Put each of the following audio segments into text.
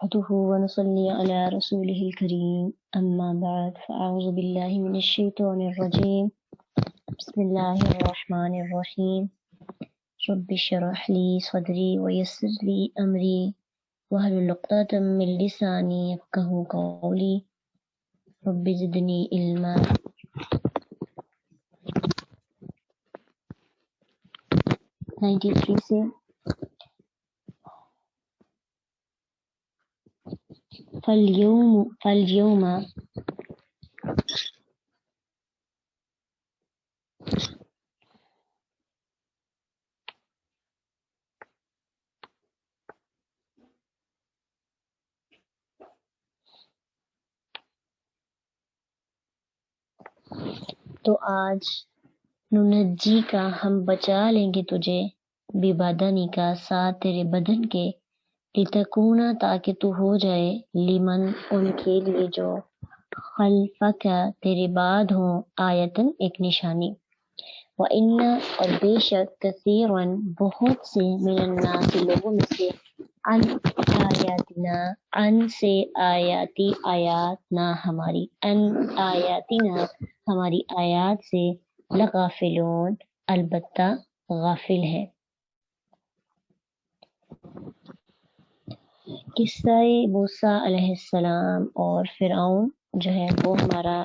نحمده ونصلي على رسوله الكريم أما بعد فأعوذ بالله من الشيطان الرجيم بسم الله الرحمن الرحيم رب اشرح لي صدري ويسر لي أمري واحلل عقدة من لساني يفقهوا قولي رب زدني علما 93 سے فَالْيَوْمَ تو آج ننجی کا ہم بچا لیں گے تجھے ببدنی کا ساتھ تیرے بدن کے لتکونا تاکہ تو ہو جائے لمن ان کے لیے جو خلفک تیرے بعد ہوں آیتن ایک نشانی وَإِنَّ اور بے شک کثیراً بہت سے من الناس لوگوں میں سے ان آیاتنا ان سے آیاتی آیات نہ ہماری ان آیاتنا ہماری آیات سے لغافلون البتہ غافل ہے۔ قصہ موسیٰ علیہ السلام اور فرعون جو ہے وہ ہمارا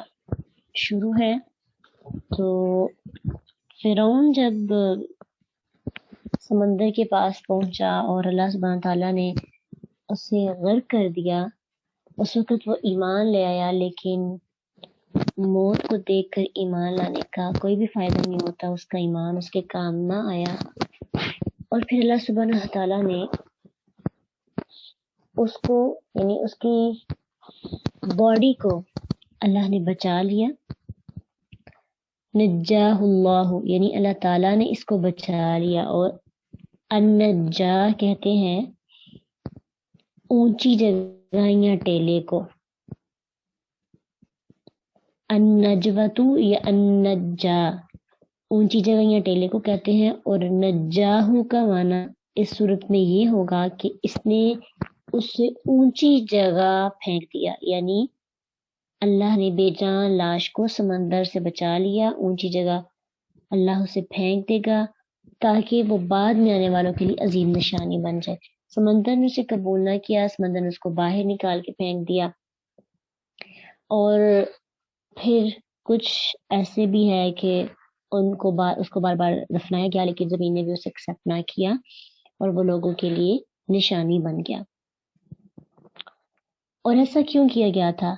شروع ہے۔ تو فرعون جب سمندر کے پاس پہنچا اور اللہ سبحانہ تعالیٰ نے اسے غرق کر دیا، اس وقت وہ ایمان لے آیا، لیکن موت کو دیکھ کر ایمان لانے کا کوئی بھی فائدہ نہیں ہوتا، اس کا ایمان اس کے کام نہ آیا۔ اور پھر اللہ سبحانہ تعالیٰ نے اس کو یعنی اس کی باڈی کو اللہ نے بچا لیا، نجاہ اللہ یعنی اللہ تعالیٰ نے اس کو بچا لیا۔ اور النجا کہتے ہیں اونچی جگہ یا ٹیلے کو، النجوتو یا النجا اونچی جگہ یا ٹیلے کو کہتے ہیں۔ اور نجاہو کا معنی اس صورت میں یہ ہوگا کہ اس نے اس سے اونچی جگہ پھینک دیا، یعنی اللہ نے بے جان لاش کو سمندر سے بچا لیا، اونچی جگہ اللہ اسے پھینک دے گا تاکہ وہ بعد میں آنے والوں کے لیے عظیم نشانی بن جائے۔ سمندر نے اسے قبول نہ کیا، سمندر نے اس کو باہر نکال کے پھینک دیا۔ اور پھر کچھ ایسے بھی ہے کہ اس کو بار بار دفنایا گیا، لیکن زمین نے بھی اسے ایکسیپٹ نہ کیا اور وہ لوگوں کے لیے نشانی بن گیا۔ اور ایسا کیوں کیا گیا تھا؟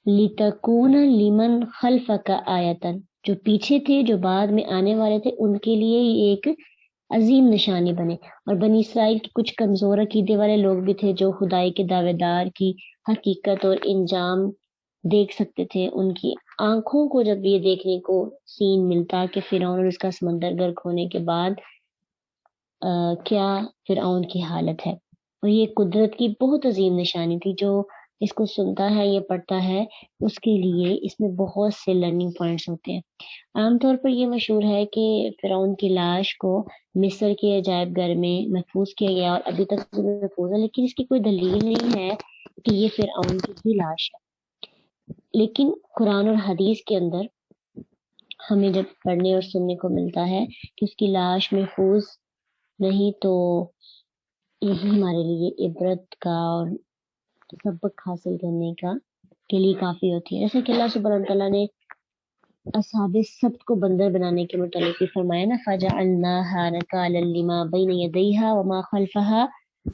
لِتَكُونَ لِمَنْ خَلْفَكَ آیَةً جو پیچھے تھے، جو بعد میں آنے والے تھے، ان کے لیے ایک عظیم نشانی بنے۔ اور بنی اسرائیل کے کچھ کمزور عقیدے والے لوگ بھی تھے جو خدائی کے دعوے دار کی حقیقت اور انجام دیکھ سکتے تھے۔ ان کی آنکھوں کو جب یہ دیکھنے کو سین ملتا کہ فرعون اور اس کا سمندر غرق ہونے کے بعد کیا فرعون کی حالت ہے، اور یہ قدرت کی بہت عظیم نشانی تھی، جو اس کو سنتا ہے یا پڑھتا ہے اس کے لیے اس میں بہت سے لرننگ پوائنٹس ہوتے ہیں۔ عام طور پر یہ مشہور ہے کہ فرعون کی لاش کو مصر کے عجائب گھر میں محفوظ کیا گیا اور ابھی تک محفوظ ہے، لیکن اس کی کوئی دلیل نہیں ہے کہ یہ فرعون کی ہی لاش ہے۔ لیکن قرآن اور حدیث کے اندر ہمیں جب پڑھنے اور سننے کو ملتا ہے کہ اس کی لاش محفوظ نہیں، تو یہی ہمارے لیے عبرت کا اور سبق حاصل کرنے کا کے لیے کافی ہوتی ہے۔ جیسے کہ اللہ سبحانہ تعالیٰ نے اصحاب السبت کو بندر بنانے کے متعلق بھی فرمایا نا، فَجَعَلْنَاهَا نَكَالًا لِمَا بَيْنَ يَدَيْهَا وَمَا خَلْفَهَا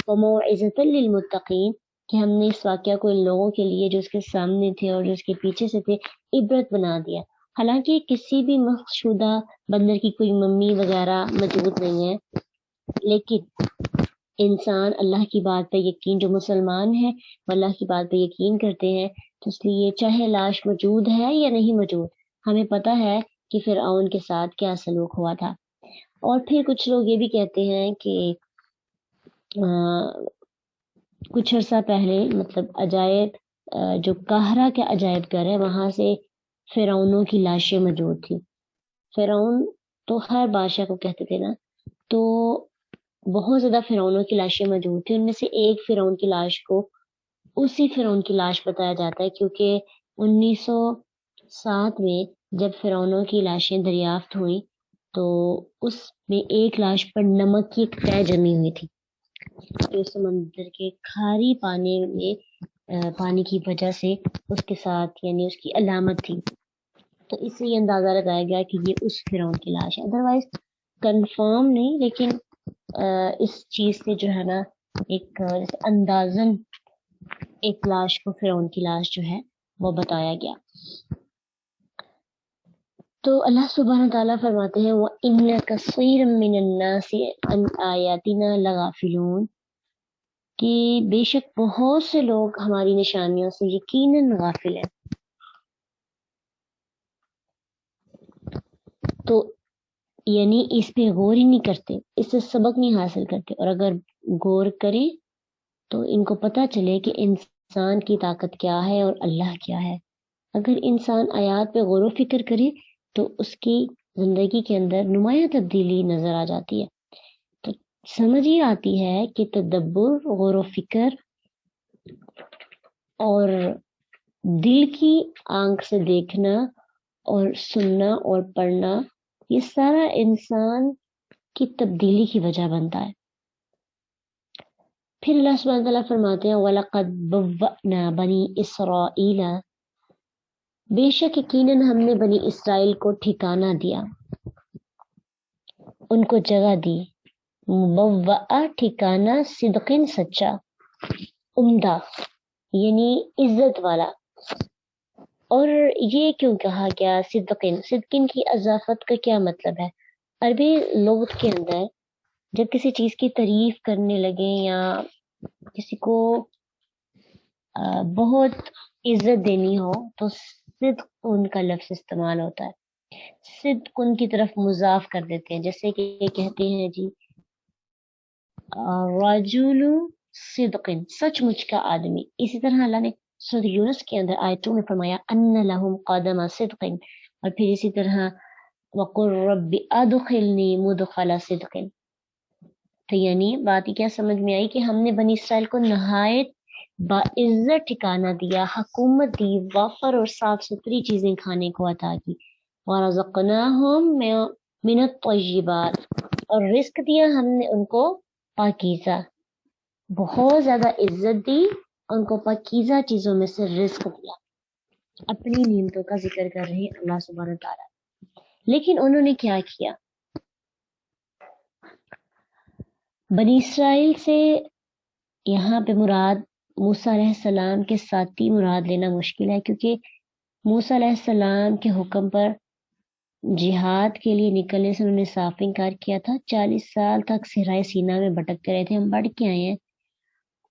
وَمَوْعِظَةً لِلْمُتَّقِينَ کہ ہم نے اس واقعہ کو ان لوگوں کے لیے جو اس کے سامنے تھے اور جو اس کے پیچھے سے تھے عبرت بنا دیا۔ حالانکہ کسی بھی مخشودہ بندر کی کوئی ممی وغیرہ موجود نہیں ہے، لیکن انسان اللہ کی بات پہ یقین، جو مسلمان ہے وہ اللہ کی بات پہ یقین کرتے ہیں، تو اس لیے چاہے لاش موجود ہے یا نہیں موجود، ہمیں پتہ ہے کہ فرعون کے ساتھ کیا سلوک ہوا تھا۔ اور پھر کچھ لوگ یہ بھی کہتے ہیں کہ کچھ عرصہ پہلے مطلب عجائب جو قاہرہ کے عجائب گھر ہے وہاں سے فرعونوں کی لاشیں موجود تھی۔ فرعون تو ہر بادشاہ کو کہتے تھے نا، تو بہت زیادہ فرعونوں کی لاشیں موجود تھیں، ان میں سے ایک فرعون کی لاش کو اسی فرعون کی لاش بتایا جاتا ہے، کیونکہ 1907 میں جب فرعونوں کی لاشیں دریافت ہوئی تو اس میں ایک لاش پر نمک کی ایک تہ جمی ہوئی تھی، جو سمندر کے کھاری پانی کی وجہ سے اس کے ساتھ یعنی اس کی علامت تھی، تو اس سے یہ اندازہ لگایا گیا کہ یہ اس فرعون کی لاش ہے۔ ادروائز کنفرم نہیں، لیکن اس چیز سے جو ہے نا ایک اندازن ایک لاش کو فرعون کی لاش جو ہے وہ بتایا گیا۔ تو اللہ سبحانہ تعالیٰ فرماتے ہیں وَإِنَّ كَثِيرًا مِّنَ النَّاسِ عَنْ آيَاتِنَا لَغَافِلُونَ، کہ بے شک بہت سے لوگ ہماری نشانیوں سے یقیناً غافل ہیں۔ تو یعنی اس پہ غور ہی نہیں کرتے، اس سے سبق نہیں حاصل کرتے، اور اگر غور کریں تو ان کو پتہ چلے کہ انسان کی طاقت کیا ہے اور اللہ کیا ہے۔ اگر انسان آیات پہ غور و فکر کرے تو اس کی زندگی کے اندر نمایاں تبدیلی نظر آ جاتی ہے۔ تو سمجھ ہی آتی ہے کہ تدبر، غور و فکر اور دل کی آنکھ سے دیکھنا اور سننا اور پڑھنا، یہ سارا انسان کی تبدیلی کی وجہ بنتا ہے۔ پھر اللہ سبحانہ تعالیٰ فرماتے ہیں وَلَقَدْ بَوَّأْنَا بَنِي إِسْرَائِيلَ، بے شک یقیناً ہم نے بنی اسرائیل کو ٹھکانہ دیا، ان کو جگہ دی۔ مبوّأ ٹھکانہ، صدقن سچا، عمدہ یعنی عزت والا۔ اور یہ کیوں کہا گیا صدقن؟ صدقن کی اضافت کا کیا مطلب ہے؟ عربی لغت کے اندر جب کسی چیز کی تعریف کرنے لگیں یا کسی کو بہت عزت دینی ہو تو صدق ان کا لفظ استعمال ہوتا ہے، صدق ان کی طرف مضاف کر دیتے ہیں، جیسے کہ کہتے ہیں جی رجل صدقن، سچ مچ کا آدمی۔ اسی طرح اللہ نے سورۃ یونس کے اندر آیت 2 میں فرمایا ان لہم قدم صدقن، اور پھر اسی طرح وقل رب ادخلنی مدخل صدقن۔ تو یعنی بات یہ کیا سمجھ میں آئی کہ ہم نے بنی اسرائیل کو نہایت باعزت ٹھکانہ دیا، حکومت دی، وافر اور صاف ستھری چیزیں کھانے کو عطا کی، وَرَزَقْنَاهُم مِّنَ الطَّيِّبَاتِ، اور رزق دیا ہم نے ان کو پاکیزہ، بہت زیادہ عزت دی، ان کو پاکیزہ چیزوں میں سے رزق دیا۔ اپنی نعمتوں کا ذکر کر رہے ہیں اللہ سبحانہ تعالیٰ۔ لیکن انہوں نے کیا کیا؟ بنی اسرائیل سے یہاں پہ مراد موسیٰ علیہ السلام کے ساتھی مراد لینا مشکل ہے، کیونکہ موسیٰ علیہ السلام کے حکم پر جہاد کے لیے نکلنے سے انہوں نے صاف انکار کیا تھا۔ 40 سال تک صحرائے سینا میں بھٹکتے رہے تھے، ہم بڑھ کے آئے ہیں،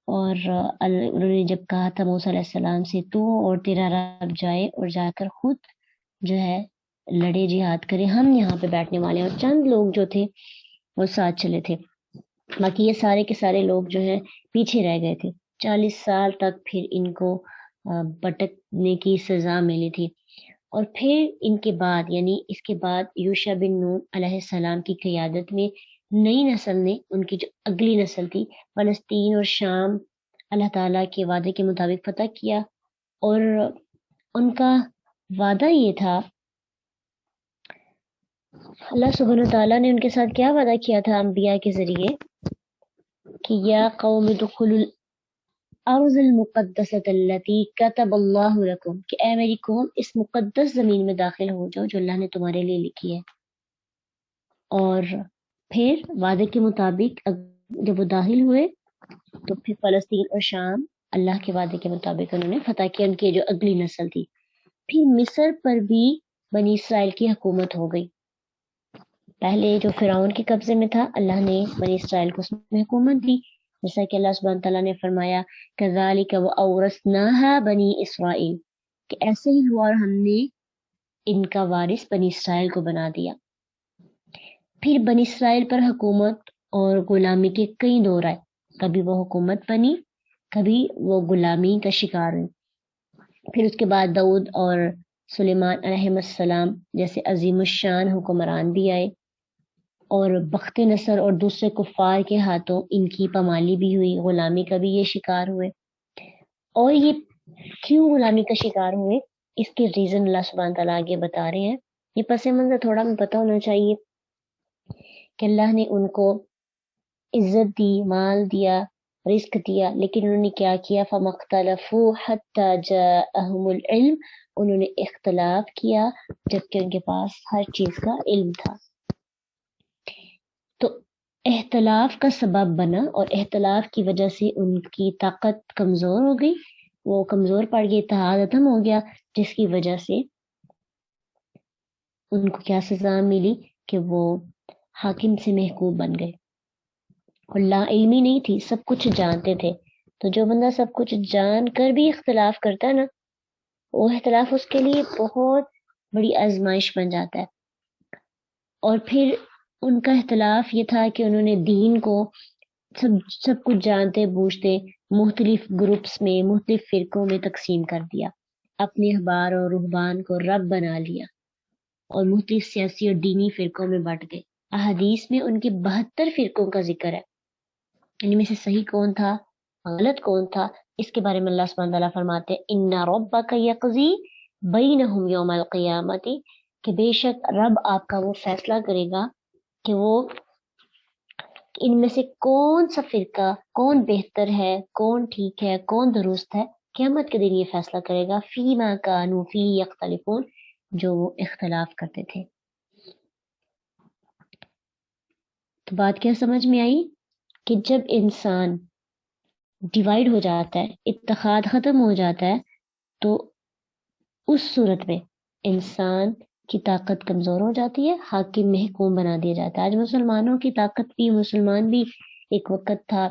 اور انہوں نے جب کہا تھا موسیٰ علیہ السلام سے تو اور تیرا رب جائے اور جا کر خود جو ہے لڑے، جہاد کرے، ہم یہاں پہ بیٹھنے والے ہیں، اور چند لوگ جو تھے وہ ساتھ چلے تھے، باقی یہ سارے کے سارے لوگ جو ہیں پیچھے رہ گئے تھے۔ 40 سال تک پھر ان کو بھٹکنے کی سزا ملی تھی، اور پھر ان کے بعد یعنی اس کے بعد یوشع بن نون علیہ السلام کی قیادت میں نئی نسل نے، ان کی جو اگلی نسل تھی، فلسطین اور شام اللہ تعالیٰ کے وعدے کے مطابق فتح کیا، اور ان کا وعدہ یہ تھا، اللہ سبحانہ تعالیٰ نے ان کے ساتھ کیا وعدہ کیا تھا انبیاء کے ذریعے کہ یا قوم ادخلوا الارض المقدسۃ التی کتب اللہ لکم، کہ اے میری قوم اس مقدس زمین میں داخل ہو جاؤ جو اللہ نے تمہارے لیے لکھی ہے۔ اور پھر وعدے کے مطابق جب وہ داخل ہوئے تو پھر فلسطین اور شام اللہ کے وعدے کے مطابق انہوں نے فتح کیا، ان کی جو اگلی نسل تھی۔ پھر مصر پر بھی بنی اسرائیل کی حکومت ہو گئی۔ پہلے جو فرعون کے قبضے میں تھا، اللہ نے بنی اسرائیل کو اس میں حکومت دی، جیسا کہ اللہ سبحانہ تعالیٰ نے فرمایا کذالک وَأَوْرَثْنَاهَا بنی اسرائیل، کہ ایسے ہی ہوا اور ہم نے ان کا وارث بنی اسرائیل کو بنا دیا۔ پھر بنی اسرائیل پر حکومت اور غلامی کے کئی دور آئے، کبھی وہ حکومت بنی، کبھی وہ غلامی کا شکار ہوئی۔ پھر اس کے بعد داؤد اور سلیمان علیہ السلام جیسے عظیم الشان حکمران بھی آئے، اور بخت نصر اور دوسرے کفار کے ہاتھوں ان کی پامالی بھی ہوئی، غلامی کا بھی یہ شکار ہوئے۔ اور یہ کیوں غلامی کا شکار ہوئے، اس کے ریزن اللہ سبحانہ تعالیٰ آگے بتا رہے ہیں۔ یہ پس منظر تھوڑا میں پتہ ہونا چاہیے کہ اللہ نے ان کو عزت دی، مال دیا، رزق دیا، لیکن انہوں نے کیا کیا؟ فَمَخْتَلَفُوا حَتَّى جَاءَهُمُ الْعِلْمُ، انہوں نے اختلاف کیا جبکہ ان کے پاس ہر چیز کا علم تھا۔ تو اختلاف کا سبب بنا اور اختلاف کی وجہ سے ان کی طاقت کمزور ہو گئی، وہ کمزور پڑ گئی، اتحاد ختم ہو گیا، جس کی وجہ سے ان کو کیا سزا ملی کہ وہ حاکم سے محکوم بن گئے۔ اور لا علمی نہیں تھی، سب کچھ جانتے تھے۔ تو جو بندہ سب کچھ جان کر بھی اختلاف کرتا ہے نا، وہ اختلاف اس کے لیے بہت بڑی آزمائش بن جاتا ہے۔ اور پھر ان کا اختلاف یہ تھا کہ انہوں نے دین کو سب کچھ جانتے بوجھتے مختلف گروپس میں، مختلف فرقوں میں تقسیم کر دیا، اپنے احبار اور رہبان کو رب بنا لیا اور مختلف سیاسی اور دینی فرقوں میں بٹ گئے۔ احادیث میں ان کے 72 فرقوں کا ذکر ہے، ان میں سے صحیح کون تھا، غلط کون تھا، اس کے بارے میں اللہ سبحانہ تعالیٰ فرماتے ہیں ان ربک یقضی بینہم یوم القیامت، کہ بے شک رب آپ کا وہ فیصلہ کرے گا کہ وہ ان میں سے کون سا فرقہ، کون بہتر ہے، کون ٹھیک ہے، کون درست ہے، قیامت کے دن یہ فیصلہ کرے گا فیما کانوا فیہ یختلفون، جو وہ اختلاف کرتے تھے۔ تو بات کیا سمجھ میں آئی کہ جب انسان ڈیوائیڈ ہو جاتا ہے، اتحاد ختم ہو جاتا ہے، تو اس صورت میں انسان کی طاقت کمزور ہو جاتی ہے، حاکم محکوم بنا دیا جاتا ہے۔ آج مسلمانوں کی طاقت بھی، مسلمان بھی ایک وقت تھا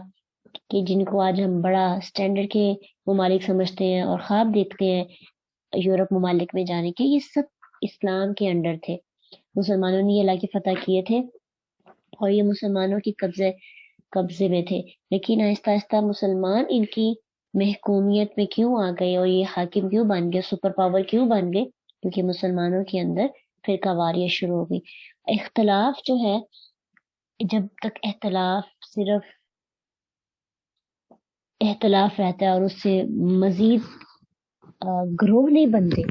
کہ جن کو آج ہم بڑا سٹینڈرڈ کے ممالک سمجھتے ہیں اور خواب دیکھتے ہیں یورپ ممالک میں جانے کے، یہ سب اسلام کے انڈر تھے۔ مسلمانوں نے یہ علاقے فتح کیے تھے اور یہ مسلمانوں کی قبضے میں تھے، لیکن آہستہ آہستہ مسلمان ان کی محکومیت میں کیوں آ گئے اور یہ حاکم کیوں بن گئے، سپر پاور کیوں بن گئے؟ کیونکہ مسلمانوں کے اندر فرقہ واریت شروع ہو گئی۔ اختلاف جو ہے، جب تک اختلاف صرف اختلاف رہتا ہے اور اس سے مزید گروہ نہیں بنتے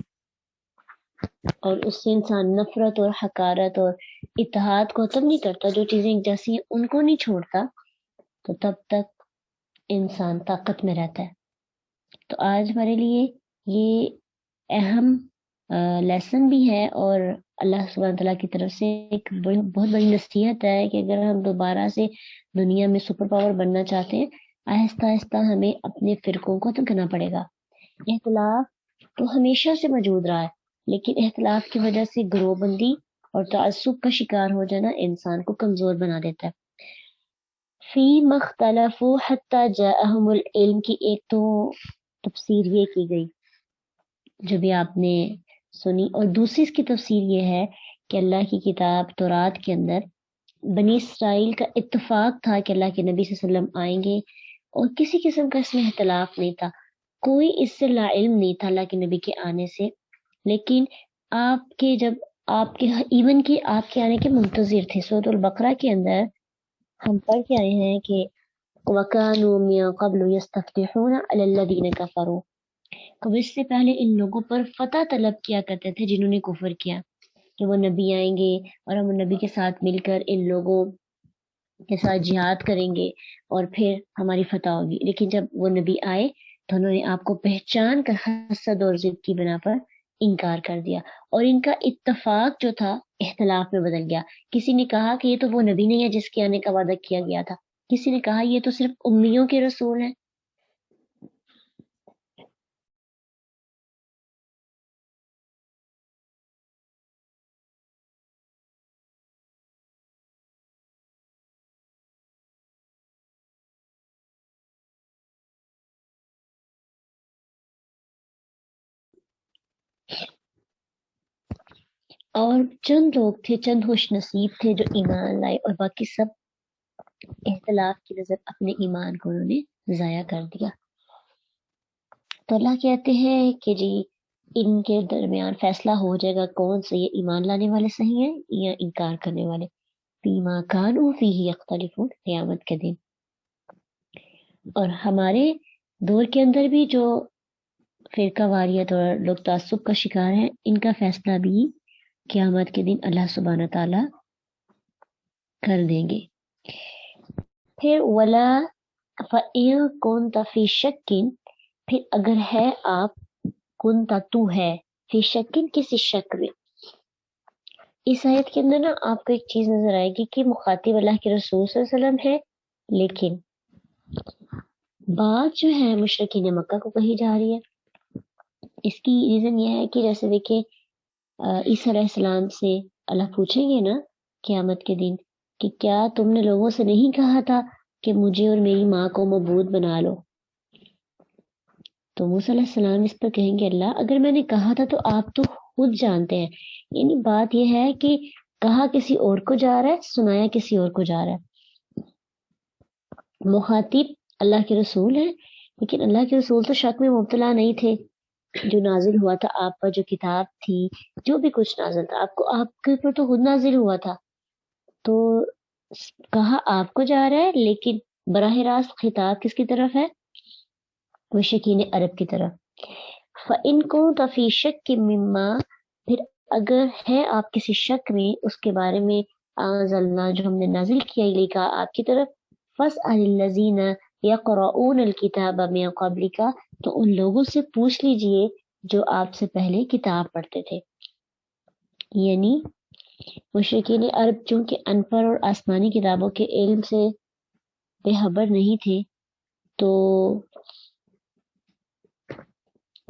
اور اس سے انسان نفرت اور حقارت اور اتحاد کو ختم نہیں کرتا، جو چیزیں ایک جیسی ہیں ان کو نہیں چھوڑتا، تو تب تک انسان طاقت میں رہتا ہے۔ تو آج ہمارے لیے یہ اہم لیسن بھی ہے اور اللہ سبحانہ تعالیٰ کی طرف سے ایک بہت بڑی نصیحت ہے کہ اگر ہم دوبارہ سے دنیا میں سپر پاور بننا چاہتے ہیں، آہستہ آہستہ ہمیں اپنے فرقوں کو ختم کرنا پڑے گا۔ اختلاف تو ہمیشہ سے موجود رہا ہے، لیکن اختلاف کی وجہ سے گروہ بندی اور تعصب کا شکار ہو جانا انسان کو کمزور بنا دیتا ہے۔ فِيمَا اخْتَلَفُوا حَتَّى جَاءَهُمُ الْعِلْمُ کی ایک تو تفسیر یہ کی گئی جو بھی آپ نے سنی، اور دوسری اس کی تفسیر یہ ہے کہ اللہ کی کتاب تورات کے اندر بنی اسرائیل کا اتفاق تھا کہ اللہ کے نبی صلی اللہ علیہ وسلم آئیں گے، اور کسی قسم کا اس میں اختلاف نہیں تھا، کوئی اس سے لا علم نہیں تھا اللہ کے نبی کے آنے سے، لیکن آپ کے جب آپ کے ایون کہ آپ کے آنے کے منتظر تھے۔ سورۃ البقرہ کے اندر ہم پڑھ کے آئے ہیں کہ وَكَانُوا مِن قَبْلُ يَسْتَفْتِحُونَ عَلَى الَّذِينَ كَفَرُوا، کبھی اس سے پہلے ان لوگوں پر فتح طلب کیا کرتے تھے جنہوں نے کفر کیا، کہ وہ نبی آئیں گے اور ہم نبی کے ساتھ مل کر ان لوگوں کے ساتھ جہاد کریں گے اور پھر ہماری فتح ہوگی۔ لیکن جب وہ نبی آئے تو انہوں نے آپ کو پہچان کر حسد اور ضد کی بنا پر انکار کر دیا، اور ان کا اتفاق جو تھا اختلاف میں بدل گیا۔ کسی نے کہا کہ یہ تو وہ نبی نہیں ہے جس کے آنے کا وعدہ کیا گیا تھا، کسی نے کہا یہ تو صرف امیوں کے رسول ہیں۔ اور چند لوگ تھے، چند خوش نصیب تھے جو ایمان لائے، اور باقی سب اختلاف کی نظر اپنے ایمان کو انہوں نے ضائع کر دیا۔ تو اللہ کہتے ہیں کہ جی ان کے درمیان فیصلہ ہو جائے گا کون سے، یہ ایمان لانے والے صحیح ہیں یا انکار کرنے والے۔ فیما کانوا فیہ یختلفون، قیامت کے دن۔ اور ہمارے دور کے اندر بھی جو فرقہ واریت اور لوگ تعصب کا شکار ہیں، ان کا فیصلہ بھی قیامت کے دن اللہ سبحانہ تعالیٰ کر دیں گے۔ پھر ولا فَإِن كُنتَ فِي شَكٍ، پھر اگر ہے آپ، کنتا تو ہے، فی شکن کسی شک میں۔ اس آیت کے اندر نا آپ کو ایک چیز نظر آئے گی کہ مخاطب اللہ کے رسول صلی اللہ علیہ وسلم ہے، لیکن بات جو ہے مشرکین مکہ کو کہی جا رہی ہے۔ اس کی ریزن یہ ہے کہ جیسے دیکھیں عیسیٰ علیہ السلام سے اللہ پوچھیں گے نا قیامت کے دن کہ کیا تم نے لوگوں سے نہیں کہا تھا کہ مجھے اور میری ماں کو معبود بنا لو؟ تو موسیٰ علیہ السلام اس پر کہیں گے اللہ اگر میں نے کہا تھا تو آپ تو خود جانتے ہیں۔ یعنی بات یہ ہے کہ کہا کسی اور کو جا رہا ہے، سنایا کسی اور کو جا رہا ہے۔ مخاطب اللہ کے رسول ہیں، لیکن اللہ کے رسول تو شک میں مبتلا نہیں تھے۔ جو نازل ہوا تھا آپ پر، جو کتاب تھی، جو بھی کچھ نازل تھا آپ کے اوپر تو خود نازل ہوا تھا، تو کہا آپ کو جا رہا ہے، لیکن براہ راست خطاب کس کی طرف ہے؟ مشرکین عرب کی طرف۔ فَإِن كُنتَ فِي شَكٍّ مِّمَّا، پھر اگر ہے آپ کسی شک میں اس کے بارے میں، انزلنا جو ہم نے نازل کیا الیک آپ کی طرف، فَاسْأَلِ الَّذِينَ يَقْرَؤُونَ الْكِتَابَ مِن قَبْلِكَ، تو ان لوگوں سے پوچھ لیجئے جو آپ سے پہلے کتاب پڑھتے تھے۔ یعنی مشرکین عرب چونکہ ان پڑھ اور آسمانی کتابوں کے علم سے بے خبر نہیں تھے، تو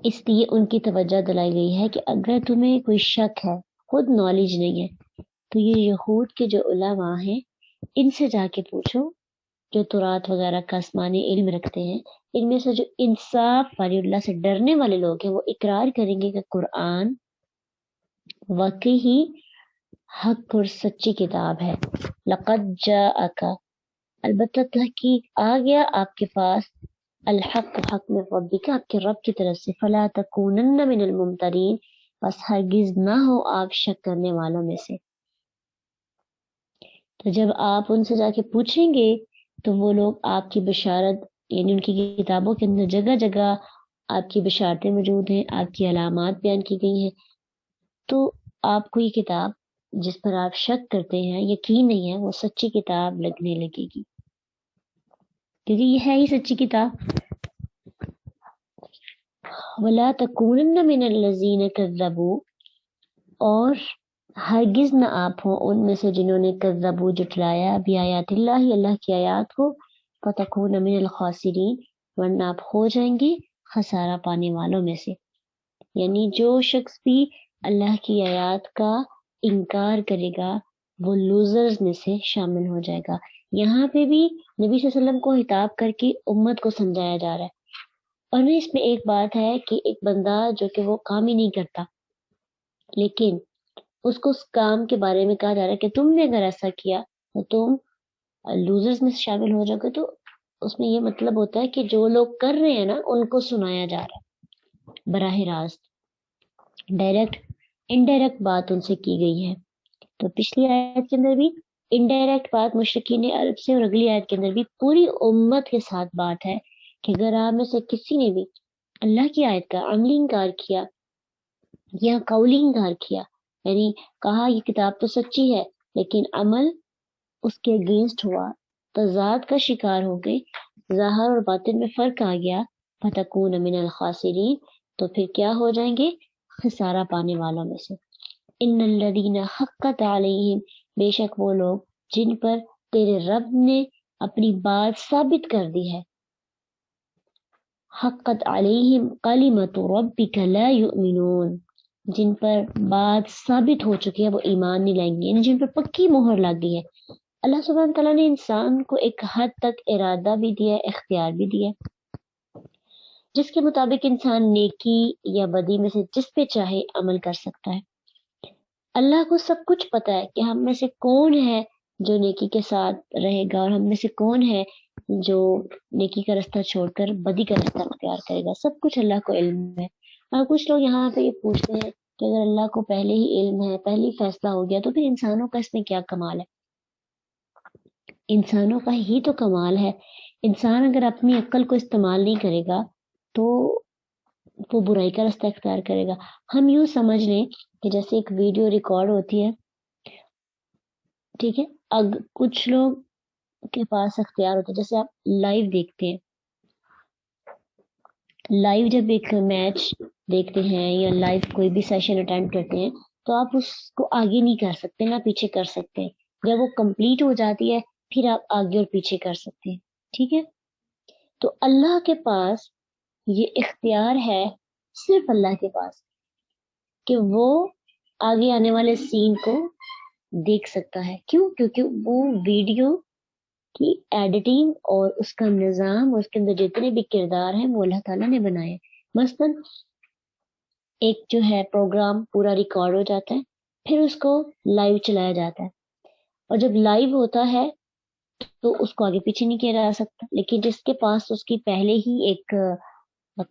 اس لیے ان کی توجہ دلائی گئی ہے کہ اگر تمہیں کوئی شک ہے، خود نالج نہیں ہے، تو یہ یہود کے جو علماء ہیں ان سے جا کے پوچھو، جو تورات وغیرہ کا آسمانی علم رکھتے ہیں۔ ان میں سے جو انصاف والی، اللہ سے ڈرنے والے لوگ ہیں، وہ اقرار کریں گے کہ قرآن واقعی ہی حق اور سچی کتاب ہے۔ لقد جاءک، البتہ تحقیق آ گیا آپ کے پاس، الحق حق میں ربک، آپ کے رب کی طرف سے، فلا تکونن من الممترین، بس ہرگز نہ ہو آپ شک کرنے والوں میں سے۔ تو جب آپ ان سے جا کے پوچھیں گے تو وہ لوگ آپ کی بشارت، یعنی ان کی کتابوں کے اندر جگہ جگہ آپ کی بشارتیں موجود ہیں، آپ کی علامات بیان کی گئی ہیں، تو آپ کو یہ کتاب جس پر آپ شک کرتے ہیں، یقین نہیں ہے، وہ سچی کتاب لگنے لگے گی، کیونکہ یہ ہے ہی سچی کتاب۔ وَلَا تَكُونَنَّ مِنَ الَّذِينَ كَذَّبُوا، اور ہرگز نہ آپ ہوں ان میں سے جنہوں نے کذبوا جھٹلایا بآیات اللہ، اللہ کی آیات کو، فَتَكُونَ مِنَ الْخَاسِرِينَ، ورنہ آپ ہو جائیں گے خسارہ پانے والوں میں سے۔ یعنی جو شخص بھی اللہ کی آیات کا انکار کرے گا وہ لوزرز میں سے شامل ہو جائے گا۔ یہاں پہ بھی نبی صلی اللہ علیہ وسلم کو خطاب کر کے امت کو سمجھایا جا رہا ہے۔ اور اس میں ایک بات ہے کہ ایک بندہ جو کہ وہ کام ہی نہیں کرتا، لیکن اس کو اس کام کے بارے میں کہا جا رہا ہے کہ تم نے اگر ایسا کیا تو تم لوزرز میں شامل ہو جاؤ گے، تو اس میں یہ مطلب ہوتا ہے کہ جو لوگ کر رہے ہیں نا ان کو سنایا جا رہا ہے براہ راست، ڈائریکٹ انڈائریکٹ بات ان سے کی گئی ہے۔ تو پچھلی آیت کے اندر بھی انڈائریکٹ بات مشرکین عرب سے، اور اگلی آیت کے اندر بھی پوری امت کے ساتھ بات ہے کہ اگر آپ میں سے کسی نے بھی اللہ کی آیت کا عملی انکار کیا یا قولی انکار کیا، یعنی کہا یہ کتاب تو سچی ہے لیکن عمل اس کے اگینسٹ ہوا، تضاد کا شکار ہو گئی، ظاہر اور باطن میں فرق آ گیا، فَتَكُونَ مِنَ الْخَاسِرِينَ، تو پھر کیا ہو جائیں گے؟ خسارہ پانے والوں میں سے۔ ان الذین حقت علیہم، بے شک وہ لوگ جن پر تیرے رب نے اپنی بات ثابت کر دی ہے، حقت علیہم کلمۃ ربک لا یؤمنون، جن پر بات ثابت ہو چکی ہے وہ ایمان نہیں لائیں گے، یعنی جن پر پکی مہر لگ گئی ہے۔ اللہ سبحانہ تعالیٰ نے انسان کو ایک حد تک ارادہ بھی دیا ہے، اختیار بھی دیا ہے، جس کے مطابق انسان نیکی یا بدی میں سے جس پہ چاہے عمل کر سکتا ہے۔ اللہ کو سب کچھ پتا ہے کہ ہم میں سے کون ہے جو نیکی کے ساتھ رہے گا اور ہم میں سے کون ہے جو نیکی کا رستہ چھوڑ کر بدی کا رستہ اختیار کرے گا، سب کچھ اللہ کو علم ہے۔ اور کچھ لوگ یہاں پہ یہ پوچھتے ہیں کہ اگر اللہ کو پہلے ہی علم ہے، پہلے ہی فیصلہ ہو گیا، تو پھر انسانوں کا اس میں کیا کمال ہے؟ انسانوں کا ہی تو کمال ہے. انسان اگر اپنی عقل کو استعمال نہیں کرے گا تو وہ برائی کا راستہ اختیار کرے گا. ہم یوں سمجھ لیں کہ جیسے ایک ویڈیو ریکارڈ ہوتی ہے، ٹھیک ہے، کچھ لوگ کے پاس اختیار ہوتا ہے. جیسے آپ لائیو دیکھتے ہیں، لائیو جب ایک میچ دیکھتے ہیں یا لائیو کوئی بھی سیشن اٹینڈ کرتے ہیں تو آپ اس کو آگے نہیں کر سکتے نہ پیچھے کر سکتے. جب وہ کمپلیٹ ہو جاتی ہے پھر آپ آگے اور پیچھے کر سکتے ہیں. ٹھیک ہے، تو اللہ کے پاس یہ اختیار ہے، صرف اللہ کے پاس، کہ وہ آگے آنے والے سین کو دیکھ سکتا ہے. کیوں؟ کیونکہ وہ ویڈیو کی ایڈیٹنگ اور اس کا نظام اور اس کے اندر جتنے بھی کردار ہیں وہ اللہ تعالیٰ نے بنائے. مثلاً ایک جو ہے پروگرام پورا ریکارڈ ہو جاتا ہے، پھر اس کو لائیو چلایا جاتا ہے، اور جب لائیو ہوتا ہے تو اس کو آگے پیچھے نہیں کیا جا سکتا. لیکن جس کے پاس اس کی پہلے ہی ایک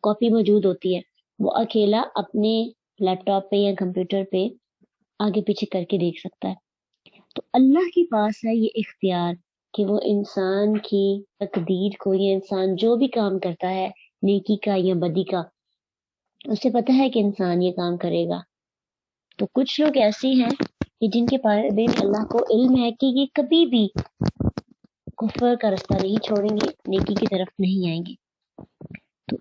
کاپی موجود ہوتی ہے وہ اکیلا اپنے لیپ ٹاپ پہ یا کمپیوٹر پہ آگے پیچھے کر کے دیکھ سکتا ہے. تو اللہ کے پاس ہے یہ اختیار کہ وہ انسان کی تقدیر کو، یہ انسان جو بھی کام کرتا ہے نیکی کا یا بدی کا، اسے پتہ ہے کہ انسان یہ کام کرے گا. تو کچھ لوگ ایسے ہیں کہ جن کے بارے میں اللہ کو علم ہے کہ یہ کبھی بھی کفر کا راستہ نہیں چھوڑیں گے، نیکی کی طرف نہیں آئیں گے. تو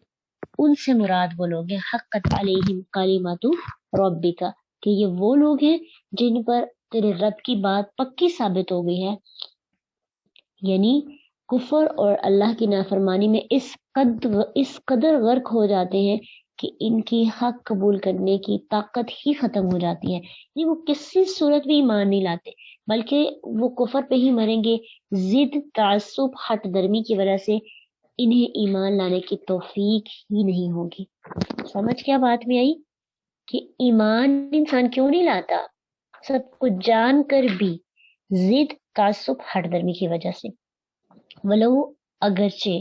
ان سے مراد وہ لوگ ہیں حقت علیہم کلمۃ ربک، کہ یہ وہ لوگ ہیں جن پر تیرے رب کی بات پکی ثابت ہو گئی ہے. یعنی کفر اور اللہ کی نافرمانی میں اس قدر غرق ہو جاتے ہیں کہ ان کی حق قبول کرنے کی طاقت ہی ختم ہو جاتی ہے. یعنی وہ کسی صورت بھی ایمان نہیں لاتے، بلکہ وہ کفر پہ ہی مریں گے. ضد، تعصب، ہٹ درمی کی وجہ سے انہیں ایمان لانے کی توفیق ہی نہیں ہوگی. سمجھ کیا بات میں آئی کہ ایمان انسان کیوں نہیں لاتا؟ سب کچھ جان کر بھی ضد، تعصب، ہٹ درمی کی وجہ سے. ولو اگرچہ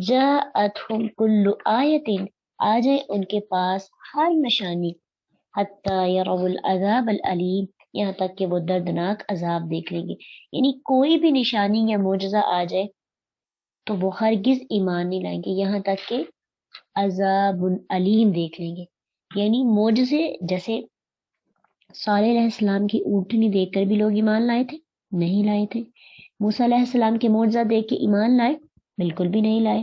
جاءتہم کل آیت، آ جائے ان کے پاس ہر نشانی، حتی یروا العذاب العلیم، یہاں تک کہ وہ دردناک عذاب دیکھ لیں گے. یعنی کوئی بھی نشانی یا معجزہ آ جائے تو وہ ہرگز ایمان نہیں لائیں گے یہاں تک کہ عذاب علیم دیکھ لیں گے. یعنی معجزے جیسے صالح علیہ السلام کی اونٹنی دیکھ کر بھی لوگ ایمان لائے تھے؟ نہیں لائے تھے. موسیٰ علیہ السلام کے معجزہ دیکھ کے ایمان لائے؟ بالکل بھی نہیں لائے.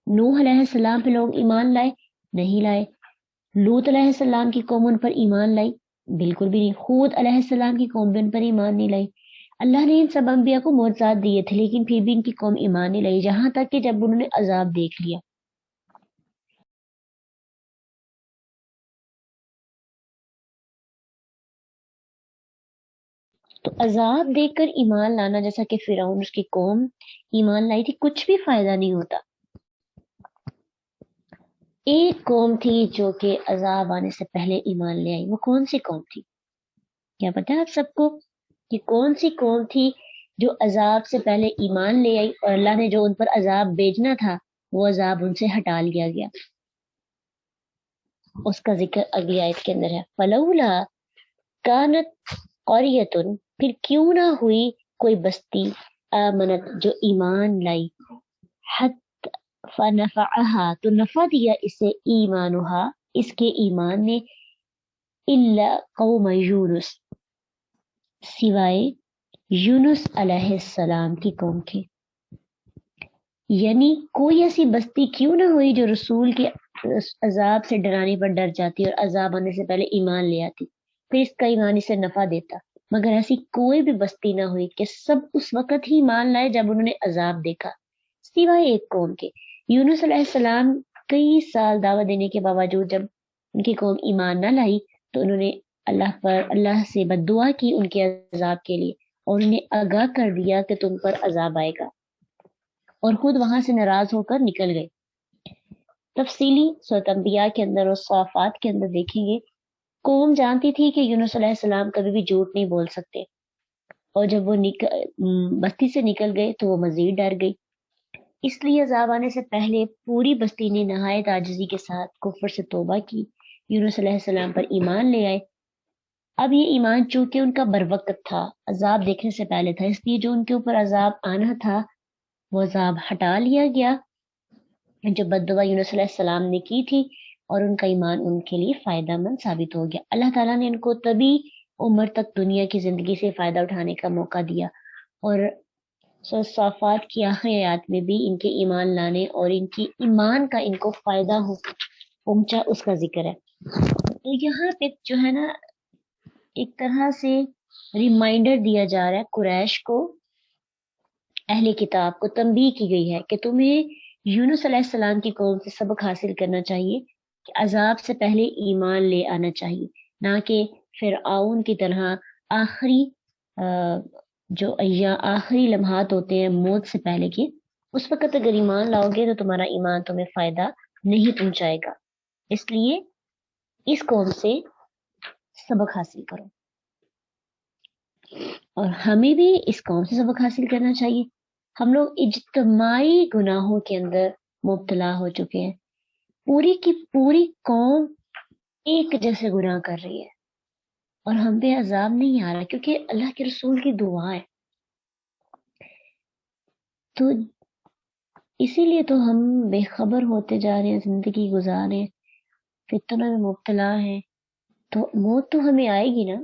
نوح علیہ السلام پہ لوگ ایمان لائے؟ نہیں لائے. لوط علیہ السلام کی قوم ان پر ایمان لائی؟ بالکل بھی نہیں. ہود علیہ السلام کی قوم بھی ان پر ایمان نہیں لائی. اللہ نے ان سب انبیاء کو معجزات دیے تھے لیکن پھر بھی ان کی قوم ایمان نہیں لائی، جہاں تک کہ جب انہوں نے عذاب دیکھ لیا. تو عذاب دیکھ کر ایمان لانا، جیسا کہ فرعون اس کی قوم ایمان لائی تھی، کچھ بھی فائدہ نہیں ہوتا. ایک قوم تھی جو کہ عذاب آنے سے پہلے ایمان لے آئی. وہ کون سی قوم تھی؟ کیا پتا آپ سب کو کہ کون سی قوم تھی جو عذاب سے پہلے ایمان لے آئی اور اللہ نے جو ان پر عذاب بھیجنا تھا وہ عذاب ان سے ہٹا لیا گیا؟ اس کا ذکر اگلی آیت کے اندر ہے. فلولا کانت قریۃ، پھر کیوں نہ ہوئی کوئی بستی، آمنت جو ایمان لائی، حت فنفعها تو نفع دیا اسے ایمانہا اس کے ایمان نے، الا قوم یونس سوائے یونس علیہ السلام کی قوم کی. یعنی کوئی ایسی بستی کیوں نہ ہوئی جو رسول کے عذاب سے ڈرانے پر ڈر جاتی اور عذاب آنے سے پہلے ایمان لے آتی، پھر اس کا ایمان اسے نفع دیتا. مگر ایسی کوئی بھی بستی نہ ہوئی کہ سب اس وقت ہی ایمان لائے جب انہوں نے عذاب دیکھا، سوائے ایک قوم کے. یونس علیہ السلام کئی سال دعوت دینے کے باوجود جب ان کی قوم ایمان نہ لائی تو انہوں نے اللہ سے بد دعا کی ان کے عذاب کے لیے، اور انہیں آگاہ کر دیا کہ تم پر عذاب آئے گا، اور خود وہاں سے ناراض ہو کر نکل گئے. تفصیلی سورۃ انبیاء کے اندر اور صافات کے اندر دیکھیں گے، قوم جانتی تھی کہ یونس علیہ السلام کبھی بھی جھوٹ نہیں بول سکتے، اور جب وہ بستی سے نکل گئے تو وہ مزید ڈر گئی. اس لیے عذاب آنے سے پہلے پوری بستی نے نہایت عاجزی کے ساتھ کفر سے توبہ کی، یونس علیہ السلام پر ایمان لے آئے، اب یہ ایمان چونکہ ان کا بروقت تھا، عذاب دیکھنے سے پہلے تھا، اس لیے جو ان کے اوپر عذاب آنا تھا وہ عذاب ہٹا لیا گیا، جو بد دعا یونس علیہ السلام نے کی تھی، اور ان کا ایمان ان کے لیے فائدہ مند ثابت ہو گیا۔ اللہ تعالیٰ نے ان کو تبھی عمر تک دنیا کی زندگی سے فائدہ اٹھانے کا موقع دیا، اور صافات کی آخری آیات میں بھی ان کے ایمان لانے اور ان کی ایمان کا ان کو فائدہ پہنچا اس کا ذکر ہے۔ تو یہاں پہ جو ہے نا ایک طرح سے ریمائنڈر دیا جا رہا ہے قریش کو، اہل کتاب کو تنبیہ کی گئی ہے کہ تمہیں یونس علیہ السلام کی قوم سے سبق حاصل کرنا چاہیے کہ عذاب سے پہلے ایمان لے آنا چاہیے، نہ کہ فرعون کی طرح آخری آخری لمحات ہوتے ہیں موت سے پہلے کے، اس وقت اگر ایمان لاؤ گے تو تمہارا ایمان تمہیں فائدہ نہیں پہنچائے گا، اس لیے اس قوم سے سبق حاصل کرو۔ اور ہمیں بھی اس قوم سے سبق حاصل کرنا چاہیے۔ ہم لوگ اجتماعی گناہوں کے اندر مبتلا ہو چکے ہیں، پوری کی پوری قوم ایک جیسے گناہ کر رہی ہے اور ہم پہ عذاب نہیں آ رہا کیونکہ اللہ کے رسول کی دعا ہے۔ تو اسی لیے تو ہم بے خبر ہوتے جا رہے ہیں، زندگی گزار رہے ہیں، فتنوں میں مبتلا ہیں۔ تو موت تو ہمیں آئے گی نا،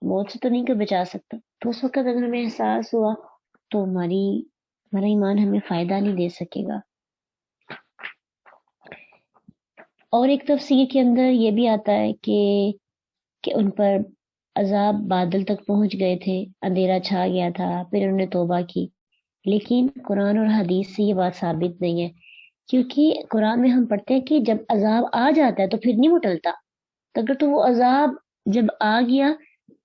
موت سے تو نہیں کوئی بچا سکتا، تو اس وقت اگر ہمیں احساس ہوا تو ہمارا ایمان ہمیں فائدہ نہیں دے سکے گا۔ اور ایک تفسیر کے اندر یہ بھی آتا ہے کہ ان پر عذاب بادل تک پہنچ گئے تھے، اندھیرا چھا گیا تھا، پھر انہوں نے توبہ کی، لیکن قرآن اور حدیث سے یہ بات ثابت نہیں ہے، کیونکہ قرآن میں ہم پڑھتے ہیں کہ جب عذاب آ جاتا ہے تو پھر نہیں وہ ٹلتا، تو اگر تو وہ عذاب جب آ گیا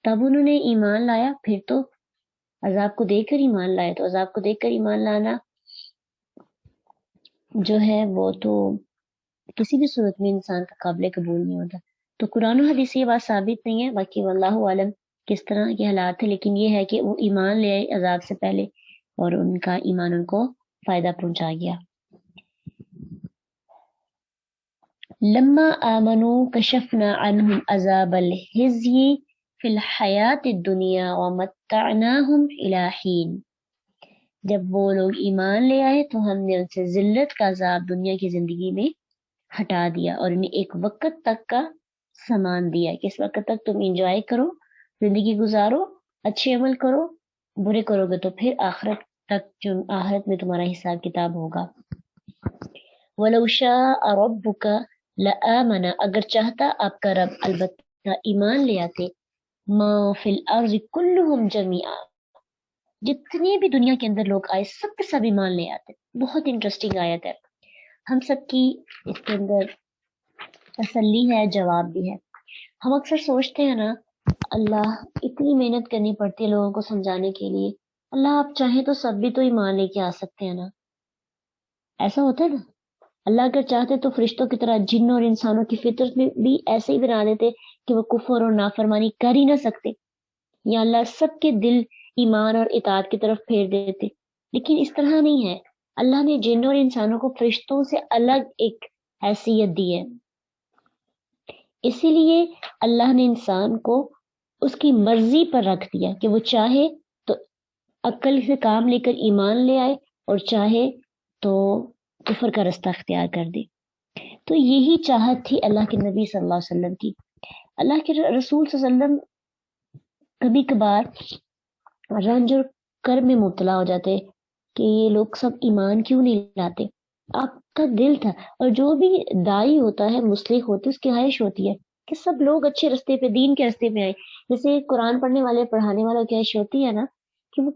تب انہوں نے ایمان لایا، پھر تو عذاب کو دیکھ کر ایمان لائے، تو عذاب کو دیکھ کر ایمان لانا جو ہے وہ تو کسی بھی صورت میں انسان کا قابل قبول نہیں ہوتا۔ تو قرآن و حدیث سے یہ بات ثابت نہیں ہے، باقی واللہ عالم کس طرح کے حالات ہیں، لیکن یہ ہے کہ وہ ایمان لے آئے عذاب سے پہلے اور ان کا ایمان ان کو فائدہ پہنچا گیا۔ لما آمنوا کشفنا عنہم عذاب الخزي فی الحیات الدنیا ومتعناہم الی حین، جب وہ لوگ ایمان لے آئے تو ہم نے ان سے ذلت کا عذاب دنیا کی زندگی میں ہٹا دیا اور انہیں ایک وقت تک کا سامان دیا کہ اس وقت تک تم انجوائے کرو، زندگی گزارو، اچھے عمل کرو، برے کرو گے تو پھر آخرت تک جو آخرت میں تمہارا حساب کتاب ہوگا۔ وَلَوْ شَاءَ رَبُّكَ لَآمَنَ، اگر چاہتا آپ کا رب البتہ ایمان لے آتے، مَا فِي الْأَرْضِ كُلُّهُمْ جَمِيعًا، جتنے بھی دنیا کے اندر لوگ آئے سب کے سب ایمان لے آتے۔ بہت انٹرسٹنگ آیت ہے، ہم سب کی اس کے اندر تسلی ہے، جواب بھی ہے۔ ہم اکثر سوچتے ہیں نا اللہ اتنی محنت کرنی پڑتی ہے لوگوں کو سمجھانے کے لیے، اللہ آپ چاہیں تو سب بھی تو ایمان لے کے آ سکتے ہیں نا، ایسا ہوتا ہے نا؟ اللہ اگر چاہتے تو فرشتوں کی طرح جنوں اور انسانوں کی فطرت میں بھی ایسے ہی بنا دیتے کہ وہ کفر اور نافرمانی کر ہی نہ سکتے، یا اللہ سب کے دل ایمان اور اطاعت کی طرف پھیر دیتے، لیکن اس طرح نہیں ہے۔ اللہ نے جنوں اور انسانوں کو فرشتوں سے الگ ایک حیثیت دی ہے، اسی لیے اللہ نے انسان کو اس کی مرضی پر رکھ دیا کہ وہ چاہے تو عقل سے کام لے کر ایمان لے آئے اور چاہے تو کفر کا رستہ اختیار کر دے۔ تو یہی چاہت تھی اللہ کے نبی صلی اللہ علیہ وسلم کی۔ اللہ کے رسول صلی اللہ علیہ وسلم کبھی کبھار رنج اور کرب میں مبتلا ہو جاتے کہ یہ لوگ سب ایمان کیوں نہیں لاتے۔ آپ کا دل تھا، اور جو بھی دائی ہوتا ہے، مصلح ہوتے، اس کی خواہش ہوتی ہے کہ سب لوگ اچھے رستے پہ، دین کے رستے پہ آئیں۔ جیسے قرآن پڑھنے والے، پڑھانے والوں کی خواہش ہوتی ہے نا کہ وہ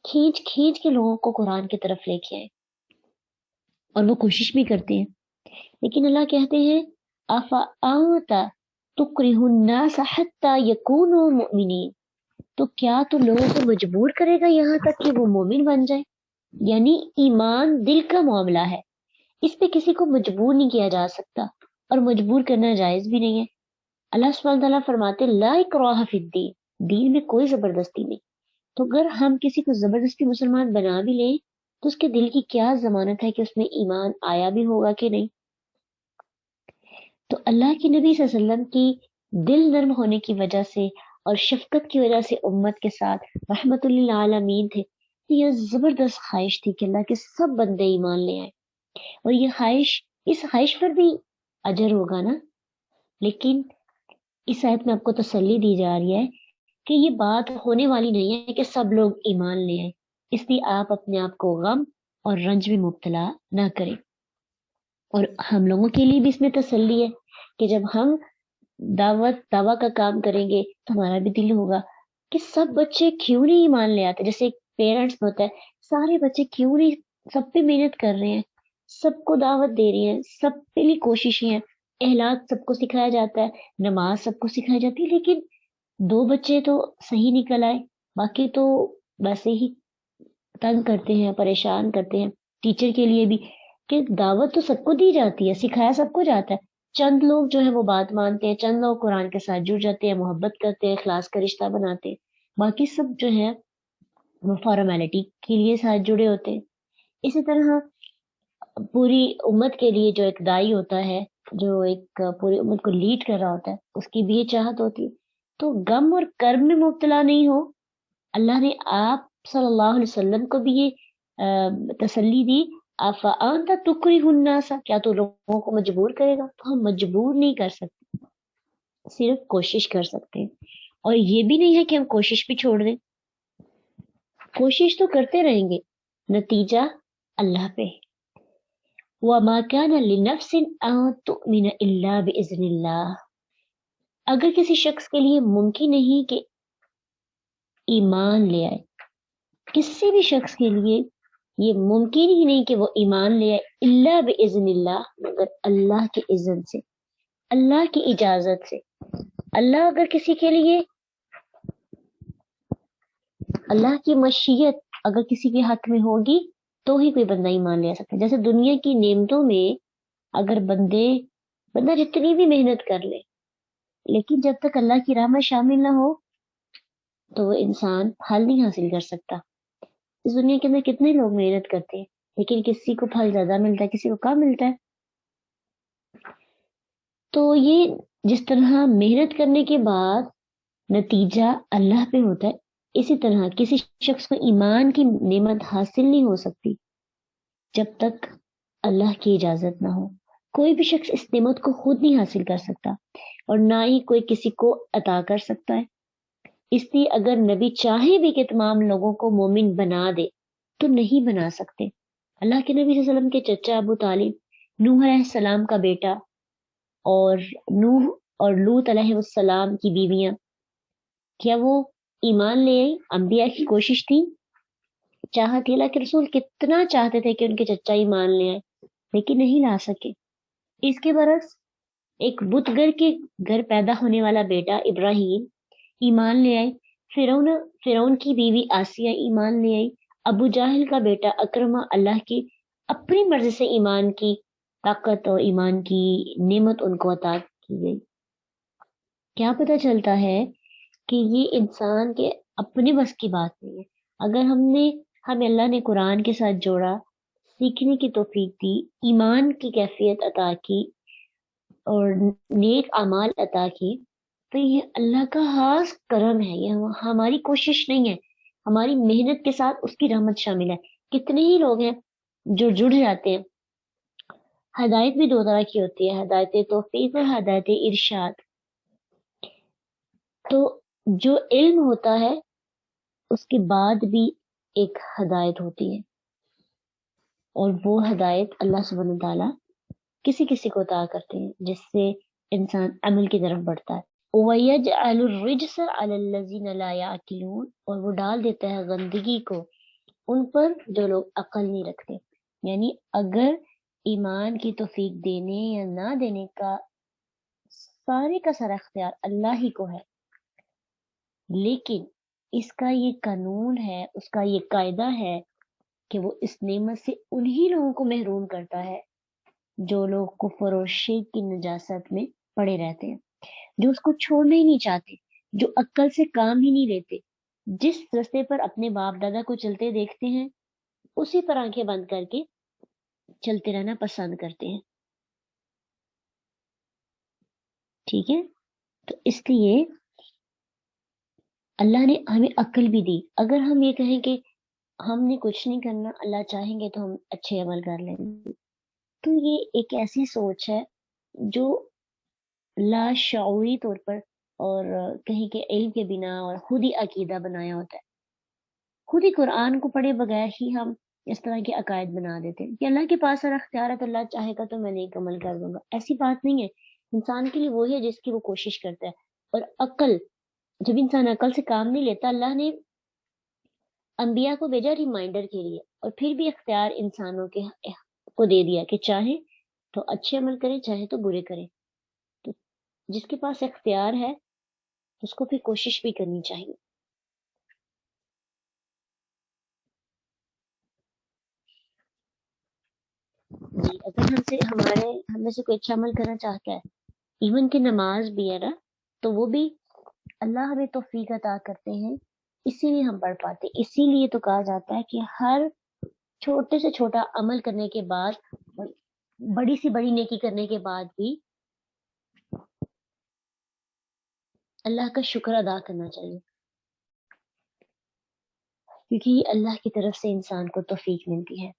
کھینچ کھینچ کے لوگوں کو قرآن کی طرف لے کے آئے، اور وہ کوشش بھی کرتے ہیں، لیکن اللہ کہتے ہیں أَفَأَنْتَ تُكْرِهُ النَّاسَ حَتَّى يَكُونُوا مُؤْمِنِينَ، تو کیا تو لوگوں کو مجبور کرے گا یہاں تک کہ وہ مومن بن جائے؟ یعنی ایمان دل کا معاملہ ہے، اس پہ کسی کو مجبور نہیں کیا جا سکتا، اور مجبور کرنا جائز بھی نہیں ہے۔ اللہ سبحانہ تعالیٰ فرماتے لا اکراہ فی الدین، دین میں کوئی زبردستی نہیں۔ تو اگر ہم کسی کو زبردستی مسلمان بنا بھی لیں تو اس کے دل کی کیا ضمانت ہے کہ اس میں ایمان آیا بھی ہوگا کہ نہیں؟ تو اللہ کے نبی صلی اللہ علیہ وسلم کی دل نرم ہونے کی وجہ سے اور شفقت کی وجہ سے امت کے ساتھ رحمت للعالمین تھے، تو یہ زبردست خواہش تھی کہ اللہ کے سب بندے ایمان لے آئے، اور یہ خواہش، اس خواہش پر بھی اجر ہوگا نا۔ لیکن اس آیت میں آپ کو تسلی دی جا رہی ہے کہ یہ بات ہونے والی نہیں ہے کہ سب لوگ ایمان لے آئیں، اس لیے آپ اپنے آپ کو غم اور رنج میں مبتلا نہ کریں۔ اور ہم لوگوں کے لیے بھی اس میں تسلی ہے کہ جب ہم دعویٰ کا کام کریں گے تو ہمارا بھی دل ہوگا کہ سب بچے کیوں نہیں ایمان لے آتے، جیسے ایک پیرنٹس میں ہوتا ہے، سارے بچے کیوں نہیں، سب پہ محنت کر رہے ہیں، سب کو دعوت دے رہی ہیں، سب کے لیے کوششیں ہیں، اخلاق سب کو سکھایا جاتا ہے، نماز سب کو سکھائی جاتی ہے، لیکن 2 بچے تو صحیح نکل آئے، باقی تو ویسے ہی تنگ کرتے ہیں، پریشان کرتے ہیں۔ ٹیچر کے لیے بھی کہ دعوت تو سب کو دی جاتی ہے، سکھایا سب کو جاتا ہے، چند لوگ جو ہے وہ بات مانتے ہیں، چند لوگ قرآن کے ساتھ جڑ جاتے ہیں، محبت کرتے ہیں، اخلاص کا رشتہ بناتے ہیں، باقی سب جو ہے وہ فارمیلٹی کے لیے ساتھ جڑے ہوتے ہیں۔ اسی طرح پوری امت کے لیے جو ایک دائی ہوتا ہے، جو ایک پوری امت کو لیڈ کر رہا ہوتا ہے، اس کی بھی یہ چاہت ہوتی ہے، تو غم اور کرب میں مبتلا نہیں ہو۔ اللہ نے آپ صلی اللہ علیہ وسلم کو بھی یہ تسلی دی، افانت تکرہ الناس، کیا تو لوگوں کو مجبور کرے گا؟ تو ہم مجبور نہیں کر سکتے، صرف کوشش کر سکتے ہیں، اور یہ بھی نہیں ہے کہ ہم کوشش بھی چھوڑ دیں، کوشش تو کرتے رہیں گے، نتیجہ اللہ پہ۔ وَمَا كَانَ لِنَفْسٍ أَن تُؤْمِنَ إِلَّا بِإِذْنِ اللَّهِ، اگر کسی شخص کے لیے ممکن نہیں کہ ایمان لے آئے، کسی بھی شخص کے لیے یہ ممکن ہی نہیں کہ وہ ایمان لے آئے، الا باذن اللہ، مگر اللہ کے اذن سے، اللہ کی اجازت سے۔ اللہ اگر کسی کے لیے، اللہ کی مشیت اگر کسی کے حق میں ہوگی تو ہی کوئی بندہ ایمان لے آ سکتا ہے۔ جیسے دنیا کی نعمتوں میں اگر بندہ جتنی بھی محنت کر لے، لیکن جب تک اللہ کی راہ میں شامل نہ ہو تو وہ انسان پھل نہیں حاصل کر سکتا۔ اس دنیا کے اندر کتنے لوگ محنت کرتے ہیں، لیکن کسی کو پھل زیادہ ملتا ہے، کسی کو کم ملتا ہے۔ تو یہ جس طرح محنت کرنے کے بعد نتیجہ اللہ پہ ہوتا ہے، اسی طرح کسی شخص کو ایمان کی نعمت حاصل نہیں ہو سکتی جب تک اللہ کی اجازت نہ ہو۔ کوئی بھی شخص اس نعمت کو خود نہیں حاصل کر سکتا، اور نہ ہی کوئی کسی کو عطا کر سکتا ہے۔ اس لیے اگر نبی چاہے بھی کہ تمام لوگوں کو مومن بنا دے تو نہیں بنا سکتے۔ اللہ کے نبی صلی اللہ علیہ وسلم کے چچا ابو طالب، نوح علیہ السلام کا بیٹا، اور نوح اور لوط علیہ السلام کی بیویاں، کیا وہ ایمان لے آئی؟ انبیاء کی کوشش تھی، چاہت تھی، اللہ کے رسول کتنا چاہتے تھے کہ ان کے چچا ایمان لے آئے، لیکن نہیں لا سکے۔ اس کے برعکس ایک بت گر کے گھر پیدا ہونے والا بیٹا ابراہیم ایمان لے آئے، فرعون کی بیوی آسیہ ایمان لے آئی، ابو جاہل کا بیٹا اکرمہ اللہ کی اپنی مرضی سے ایمان کی طاقت اور ایمان کی نعمت ان کو عطا کی گئی۔ کیا پتہ چلتا ہے کہ یہ انسان کے اپنے بس کی بات نہیں ہے۔ اگر ہمیں اللہ نے قرآن کے ساتھ جوڑا، سیکھنے کی توفیق دی، ایمان کی کیفیت عطا کی اور نیک اعمال عطا کی، تو یہ اللہ کا خاص کرم ہے، یہ ہماری کوشش نہیں ہے، ہماری محنت کے ساتھ اس کی رحمت شامل ہے۔ کتنے ہی لوگ ہیں جو جڑ جاتے ہیں۔ ہدایت بھی 2 طرح کی ہوتی ہے، ہدایت توفیق اور ہدایت ارشاد۔ تو جو علم ہوتا ہے اس کے بعد بھی ایک ہدایت ہوتی ہے، اور وہ ہدایت اللہ سبحانہ تعالیٰ کسی کسی کو عطا کرتے ہیں، جس سے انسان عمل کی طرف بڑھتا ہے۔ وَيَجْعَلُ الرِّجْسَ عَلَى الَّذِينَ لَا يَعْقِلُونَ، اور وہ ڈال دیتا ہے گندگی کو ان پر جو لوگ عقل نہیں رکھتے۔ یعنی اگر ایمان کی توفیق دینے یا نہ دینے کا سارے کا سارا اختیار اللہ ہی کو ہے، لیکن اس کا یہ قانون ہے، اس کا یہ قاعدہ ہے کہ وہ اس نعمت سے انہی لوگوں کو محروم کرتا ہے جو لوگ کفر اور شرک کی نجاست میں پڑے رہتے ہیں، جو اس کو چھوڑنا ہی نہیں چاہتے، جو عقل سے کام ہی نہیں لیتے، جس راستے پر اپنے باپ دادا کو چلتے دیکھتے ہیں اسی پر آنکھیں بند کر کے چلتے رہنا پسند کرتے ہیں۔ ٹھیک ہے، تو اس لیے اللہ نے ہمیں عقل بھی دی. اگر ہم یہ کہیں کہ ہم نے کچھ نہیں کرنا، اللہ چاہیں گے تو ہم اچھے عمل کر لیں گے، تو یہ ایک ایسی سوچ ہے جو لاشعوری طور پر اور کہیں کہ علم کے بنا اور خود ہی عقیدہ بنایا ہوتا ہے. خود ہی قرآن کو پڑھے بغیر ہی ہم اس طرح کے عقائد بنا دیتے ہیں کہ اللہ کے پاس سارا اختیار ہے تو اللہ چاہے گا تو میں نیک عمل کر دوں گا. ایسی بات نہیں ہے. انسان کے لیے وہی ہے جس کی وہ کوشش کرتا ہے. اور عقل، جب انسان عقل سے کام نہیں لیتا، اللہ نے انبیاء کو بھیجا ریمائنڈر کے لیے، اور پھر بھی اختیار انسانوں کے کو دے دیا کہ چاہے تو اچھے عمل کرے، چاہے تو برے کرے. تو جس کے پاس اختیار ہے اس کو پھر کوشش بھی کرنی چاہیے. جی، اگر ہم میں سے کوئی اچھا عمل کرنا چاہتا ہے، ایون کہ نماز بھی ہے نا، تو وہ بھی اللہ ہمیں توفیق عطا کرتے ہیں، اسی لیے ہم پڑھ پاتے. اسی لیے تو کہا جاتا ہے کہ ہر چھوٹے سے چھوٹا عمل کرنے کے بعد، بڑی سی بڑی نیکی کرنے کے بعد بھی اللہ کا شکر ادا کرنا چاہیے، کیونکہ یہ اللہ کی طرف سے انسان کو توفیق ملتی ہے.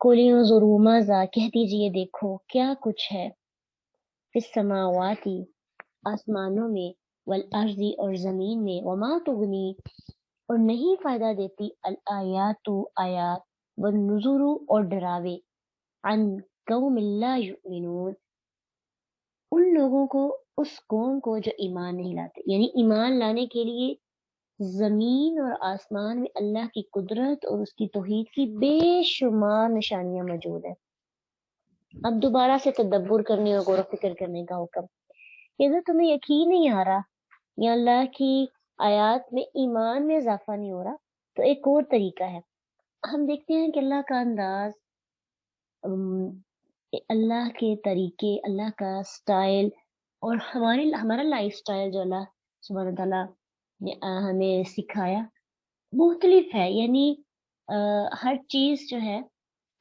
کولیوں ضرومازا، کہہ دیجئے دیکھو کیا کچھ ہے، فی السماواتی، آسمانوں میں، والارضی، اور زمین میں، وما تغنی، اور نہیں فائدہ دیتی، الآیات، آیات، والنذر، اور ڈراوے، عن قوم لا یؤمنون، ان لوگوں کو، اس قوم کو جو ایمان نہیں لاتے. یعنی ایمان لانے کے لیے زمین اور آسمان میں اللہ کی قدرت اور اس کی توحید کی بے شمار نشانیاں موجود ہیں. اب دوبارہ سے تدبر کرنے اور غور و فکر کرنے کا حکم. اگر تمہیں یقین نہیں آ رہا یا اللہ کی آیات میں ایمان میں اضافہ نہیں ہو رہا، تو ایک اور طریقہ ہے. ہم دیکھتے ہیں کہ اللہ کا انداز، اللہ کے طریقے، اللہ کا سٹائل، اور ہمارا لائف سٹائل جو اللہ سبحانہ تعالیٰ نے ہمیں سکھایا مختلف ہے. یعنی ہر چیز جو ہے،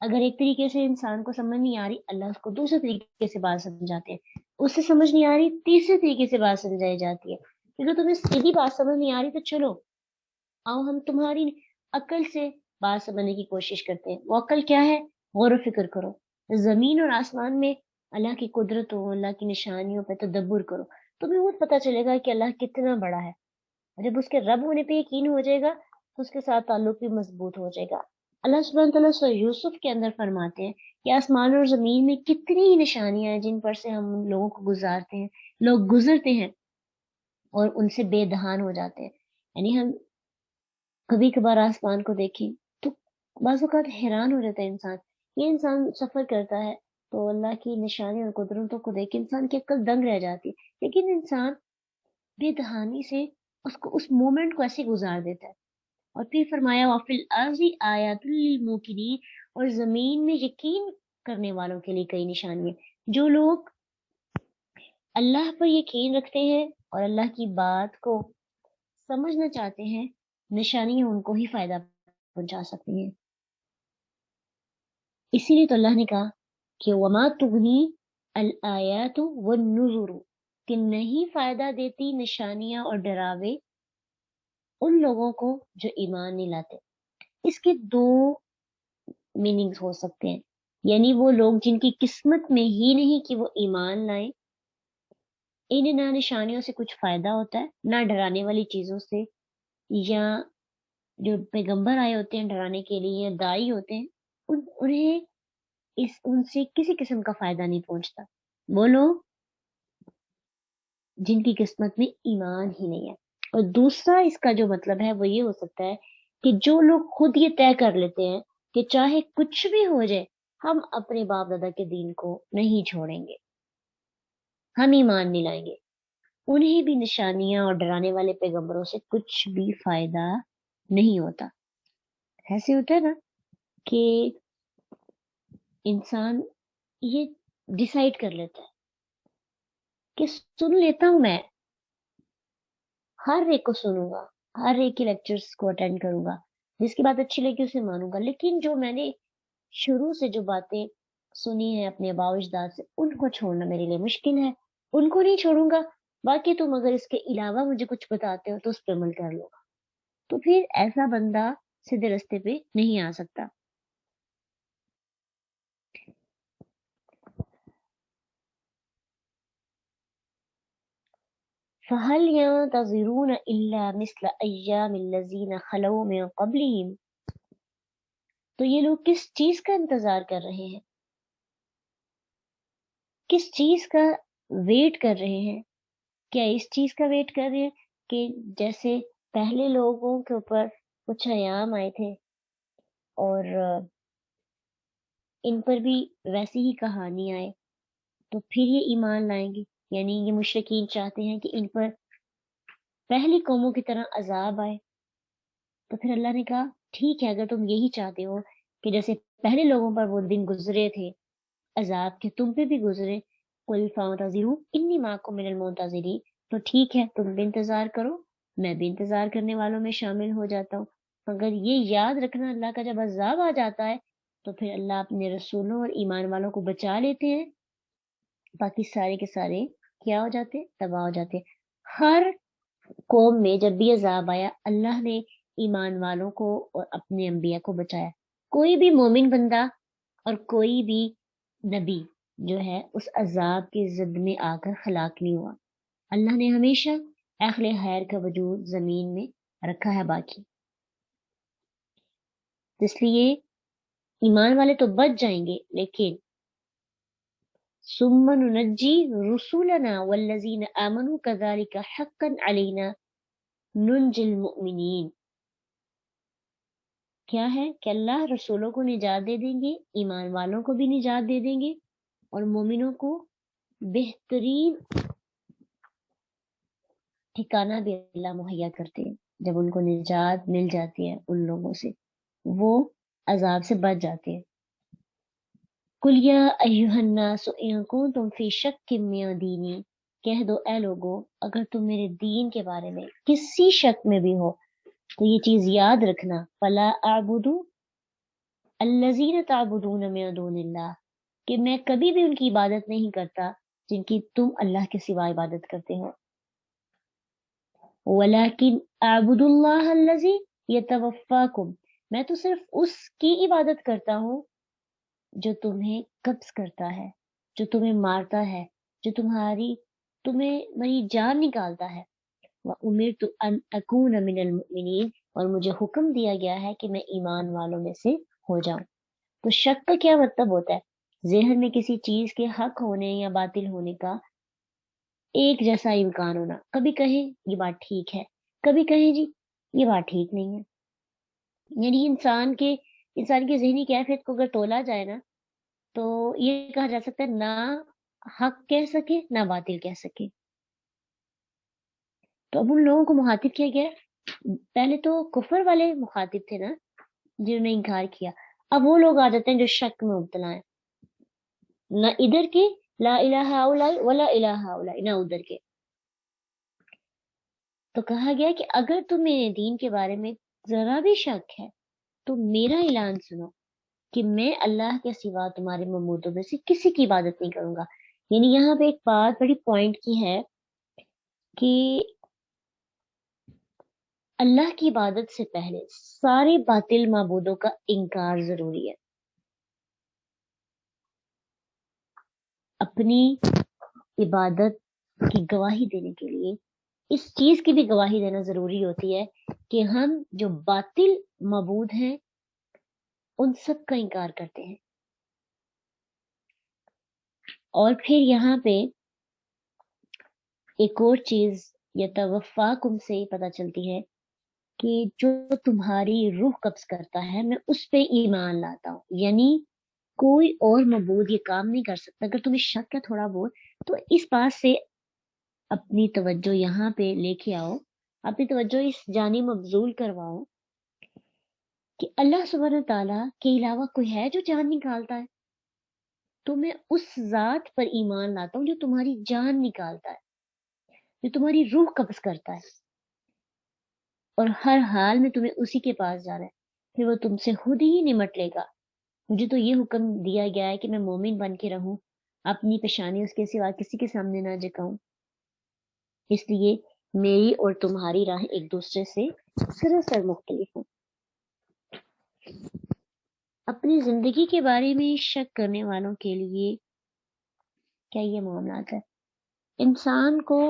اگر ایک طریقے سے انسان کو سمجھ نہیں آ رہی، اللہ اس کو دوسرے طریقے سے بات سمجھاتے ہیں. اس سے سمجھ نہیں آ رہی، تیسرے طریقے سے بات سمجھائی جاتی ہے. کیونکہ تمہیں سیدھی بات سمجھ نہیں آ رہی تو چلو آؤ ہم تمہاری عقل سے بات سمجھنے کی کوشش کرتے ہیں. وہ عقل کیا ہے؟ غور و فکر کرو، زمین اور آسمان میں اللہ کی قدرتوں، اللہ کی نشانیوں پہ تدبر کرو. تمہیں وہ پتہ چلے گا کہ اللہ کتنا بڑا ہے. جب اس کے رب ہونے پہ یقین ہو جائے گا تو اس کے ساتھ تعلق بھی مضبوط ہو جائے گا. اللہ سبحانہ تعالیٰ سورہ یوسف کے اندر فرماتے ہیں کہ آسمان اور زمین میں کتنی نشانیاں ہیں جن پر سے ہم لوگوں کو لوگ گزرتے ہیں اور ان سے بے دہان ہو جاتے ہیں. یعنی ہم کبھی کبھار آسمان کو دیکھیں تو بعض اوقات حیران ہو جاتا ہے انسان. یہ انسان سفر کرتا ہے تو اللہ کی نشانی اور قدرتوں کو دیکھ کے انسان کی عقل دنگ رہ جاتی ہے، لیکن انسان بے دہانی سے اس مومنٹ کو ایسے گزار دیتا ہے. اور پھر فرمایا وَفِي الْأَرْضِ آیَاتٌ لِلْمُوقِنِينَ، اور زمین میں یقین کرنے والوں کے لیے کئی نشانیاں. جو لوگ اللہ پر یقین رکھتے ہیں اور اللہ کی بات کو سمجھنا چاہتے ہیں، نشانیاں ان کو ہی فائدہ پہنچا سکتی ہیں. اسی لیے تو اللہ نے کہا کہ وَمَا تُغْنِي الْآيَاتُ وَالنُّذُرُ، کہ نہیں فائدہ دیتی نشانیاں اور ڈراوے ان لوگوں کو جو ایمان نہیں لاتے. اس کے دو میننگز ہو سکتے ہیں. یعنی وہ لوگ جن کی قسمت میں ہی نہیں کہ وہ ایمان لائیں، انہیں نہ نشانیوں سے کچھ فائدہ ہوتا ہے، نہ ڈرانے والی چیزوں سے، یا جو پیغمبر آئے ہوتے ہیں ڈرانے کے لیے یا دائی ہوتے ہیں، انہیں ان سے کسی قسم کا فائدہ نہیں پہنچتا. وہ لوگ جن کی قسمت میں ایمان ہی نہیں ہے. اور دوسرا اس کا جو مطلب ہے وہ یہ ہو سکتا ہے کہ جو لوگ خود یہ طے کر لیتے ہیں کہ چاہے کچھ بھی ہو جائے ہم اپنے باپ دادا کے دین کو نہیں چھوڑیں گے، ہم ایمان نہیں لائیں گے، انہیں بھی نشانیاں اور ڈرانے والے پیغمبروں سے کچھ بھی فائدہ نہیں ہوتا. ایسے ہوتا ہے نا کہ انسان یہ ڈیسائیڈ کر لیتا ہے کہ سن لیتا ہوں، میں ہر ایک کو سنوں گا، ہر ایک کے لیکچرز کو اٹینڈ کروں گا، جس کی بات اچھی لگی اسے مانوں گا، لیکن جو میں نے شروع سے جو باتیں سنی ہیں اپنے آباء و اجداد سے ان کو چھوڑنا میرے لیے مشکل ہے. ان کو نہیں چھوڑوں گا باقی تم اگر اس کے علاوہ مجھے کچھ بتاتے ہو تو اس پہ عمل کر لو. تو پھر ایسا بندہ سیدھے رستے پہ نہیں آ سکتا. فَهَلْ يَنْتَظِرُونَ إِلَّا مِثْلَ أَيَّامِ الَّذِينَ خَلَوْا مِنْ قَبْلِهِمْ. تو یہ لوگ کس چیز کا انتظار کر رہے ہیں، کس چیز کا ویٹ کر رہے ہیں؟ کیا اس چیز کا ویٹ کر رہے ہیں کہ جیسے پہلے لوگوں کے اوپر کچھ ایام آئے تھے اور ان پر بھی ویسی ہی کہانی آئے تو پھر یہ ایمان لائیں گے؟ یعنی یہ مشرکین چاہتے ہیں کہ ان پر پہلی قوموں کی طرح عذاب آئے. تو پھر اللہ نے کہا ٹھیک ہے، اگر تم یہی چاہتے ہو کہ جیسے پہلے لوگوں پر وہ دن گزرے تھے عذاب کے تم پہ بھی گزرے، قُلْ فَانتَظِرُوا إِنِّي مَعَكُم مِّنَ الْمُنتَظِرِينَ، تو ٹھیک ہے تم بھی انتظار کرو، میں بھی انتظار کرنے والوں میں شامل ہو جاتا ہوں. مگر یہ یاد رکھنا اللہ کا جب عذاب آ جاتا ہے تو پھر اللہ اپنے رسولوں اور ایمان والوں کو بچا لیتے ہیں، باقی سارے کے سارے کیا ہو جاتے، تباہ ہو جاتے. ہر قوم میں جب بھی عذاب آیا اللہ نے ایمان والوں کو اور اپنے انبیاء کو بچایا. کوئی بھی مومن بندہ اور کوئی بھی نبی جو ہے اس عذاب کی زد میں آ کر ہلاک نہیں ہوا. اللہ نے ہمیشہ اہل خیر کا وجود زمین میں رکھا ہے باقی. اس لیے ایمان والے تو بچ جائیں گے، لیکن ثم ننجی رسولنا والذین آمنوا کذالک حقا علینا ننجی المؤمنین. کیا ہے کہ اللہ رسولوں کو نجات دے دیں گے، ایمان والوں کو بھی نجات دے دیں گے، اور مومنوں کو بہترین ٹھکانہ بھی اللہ مہیا کرتے ہیں. جب ان کو نجات مل جاتی ہے ان لوگوں سے، وہ عذاب سے بچ جاتے ہیں. قُلْ يَا أَيُّهَا النَّاسُ إِن كُنتُمْ فِي شَكٍّ مِّن دِينِي، کہہ دو اے لوگو اگر تم میرے دین کے بارے میں کسی شک میں بھی ہو تو یہ چیز یاد رکھنا، فَلَا أَعْبُدُ الَّذِينَ تَعْبُدُونَ مِن دُونِ اللَّهِ، کہ میں کبھی بھی ان کی عبادت نہیں کرتا جن کی تم اللہ کے سوا عبادت کرتے ہو. وَلَكِنْ أَعْبُدُ اللَّهَ الَّذِي يَتَوَفَّاكُمْ، میں تو صرف اس کی عبادت کرتا ہوں جو تمہیں قبض کرتا ہے، جو تمہیں مارتا ہے، جو تمہیں جان نکالتا ہے. وَأُمِرْتُ أَنْ أَكُونَ مِنَ الْمُؤْمِنِينَ، اور مجھے حکم دیا گیا ہے کہ میں ایمان والوں میں سے ہو جاؤں. تو شک کا کیا مطلب ہوتا ہے؟ ذہن میں کسی چیز کے حق ہونے یا باطل ہونے کا ایک جیسا امکان ہونا. کبھی کہیں یہ بات ٹھیک ہے، کبھی کہیں جی یہ بات ٹھیک نہیں ہے. یعنی انسان کی ذہنی کیفیت کو اگر تولا جائے نا تو یہ کہا جا سکتا ہے نہ حق کہہ سکے نہ باطل کہہ سکے. تو اب ان لوگوں کو مخاطب کیا گیا. پہلے تو کفر والے مخاطب تھے نا جنہوں نے انکار کیا، اب وہ لوگ آ جاتے ہیں جو شک میں مبتلا ہیں، نہ ادھر کے لا الہ الا ولا الہ الا، نہ ادھر کے. تو کہا گیا کہ اگر تمہیں دین کے بارے میں ذرا بھی شک ہے تو میرا اعلان سنو کہ میں اللہ کے سوا تمہارے معبودوں میں سے کسی کی عبادت نہیں کروں گا. یعنی یہاں پہ ایک بات بڑی پوائنٹ کی ہے کہ اللہ کی عبادت سے پہلے سارے باطل معبودوں کا انکار ضروری ہے. اپنی عبادت کی گواہی دینے کے لیے اس چیز کی بھی گواہی دینا ضروری ہوتی ہے کہ ہم جو باطل معبود ہیں ان سب کا انکار کرتے ہیں. اور پھر یہاں پہ ایک اور چیز یتوفاکم سے پتہ چلتی ہے کہ جو تمہاری روح قبض کرتا ہے میں اس پہ ایمان لاتا ہوں. یعنی کوئی اور معبود یہ کام نہیں کر سکتا. اگر تمہیں شک ہے تھوڑا بہت تو اس بات سے اپنی توجہ یہاں پہ لے کے آؤ، اپنی توجہ اس جانب مبذول کرواؤ کہ اللہ سبحانہ تعالیٰ کے علاوہ کوئی ہے جو جان نکالتا ہے. تو میں اس ذات پر ایمان لاتا ہوں جو تمہاری جان نکالتا ہے، جو تمہاری روح قبض کرتا ہے، اور ہر حال میں تمہیں اسی کے پاس جانا ہے، پھر وہ تم سے خود ہی نمٹ لے گا. مجھے تو یہ حکم دیا گیا ہے کہ میں مومن بن کے رہوں، اپنی پیشانی اس کے سوا کسی کے سامنے نہ جھکاؤں. اس لیے میری اور تمہاری راہ ایک دوسرے سے سراسر مختلف ہیں۔ اپنی زندگی کے بارے میں شک کرنے والوں کے لیے کیا یہ معاملات ہے؟ انسان کو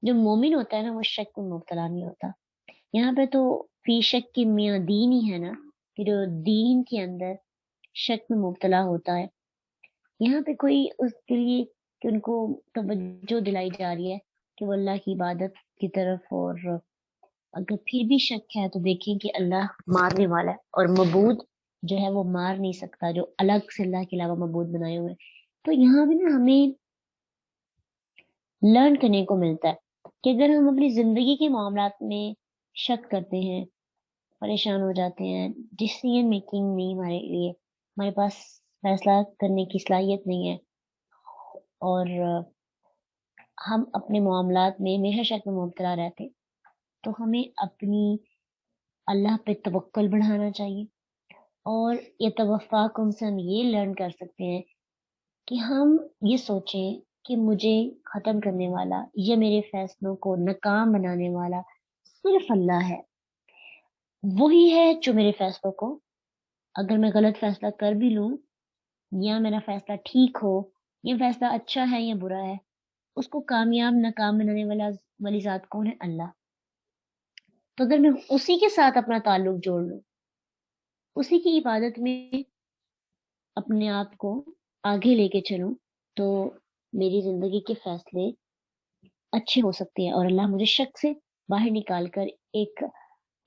جو مومن ہوتا ہے نا، وہ شک میں مبتلا نہیں ہوتا۔ یہاں پہ تو فی شک کی میاں دین ہی ہے نا، کہ جو دین کے اندر شک میں مبتلا ہوتا ہے، یہاں پہ کوئی اس کے لیے کہ ان کو توجہ دلائی جا رہی ہے کہ وہ اللہ کی عبادت کی طرف، اور اگر پھر بھی شک ہے تو دیکھیں کہ اللہ مارنے والا ہے، اور معبود جو ہے وہ مار نہیں سکتا، جو الگ سے اللہ کے علاوہ معبود بنائے ہوئے۔ تو یہاں بھی نا ہمیں لرن کرنے کو ملتا ہے کہ اگر ہم اپنی زندگی کے معاملات میں شک کرتے ہیں، پریشان ہو جاتے ہیں، ڈیسیژن میکنگ نہیں ہمارے لیے، ہمارے پاس فیصلہ کرنے کی صلاحیت نہیں ہے، اور ہم اپنے معاملات میں ہمیشہ شک میں مبتلا رہتے، تو ہمیں اپنی اللہ پہ توکل بڑھانا چاہیے۔ اور یہ توفاقم سے ہم یہ لرن کر سکتے ہیں کہ ہم یہ سوچیں کہ مجھے ختم کرنے والا یا میرے فیصلوں کو ناکام بنانے والا صرف اللہ ہے۔ وہی ہے جو میرے فیصلوں کو، اگر میں غلط فیصلہ کر بھی لوں یا میرا فیصلہ ٹھیک ہو، یا فیصلہ اچھا ہے یا برا ہے، اس کو کامیاب ناکام بنانے والی ذات کون ہے؟ اللہ۔ تو اگر میں اسی کے ساتھ اپنا تعلق جوڑ لوں، اسی کی عبادت میں اپنے آپ کو آگے لے کے چلوں، تو میری زندگی کے فیصلے اچھے ہو سکتے ہیں، اور اللہ مجھے شک سے باہر نکال کر ایک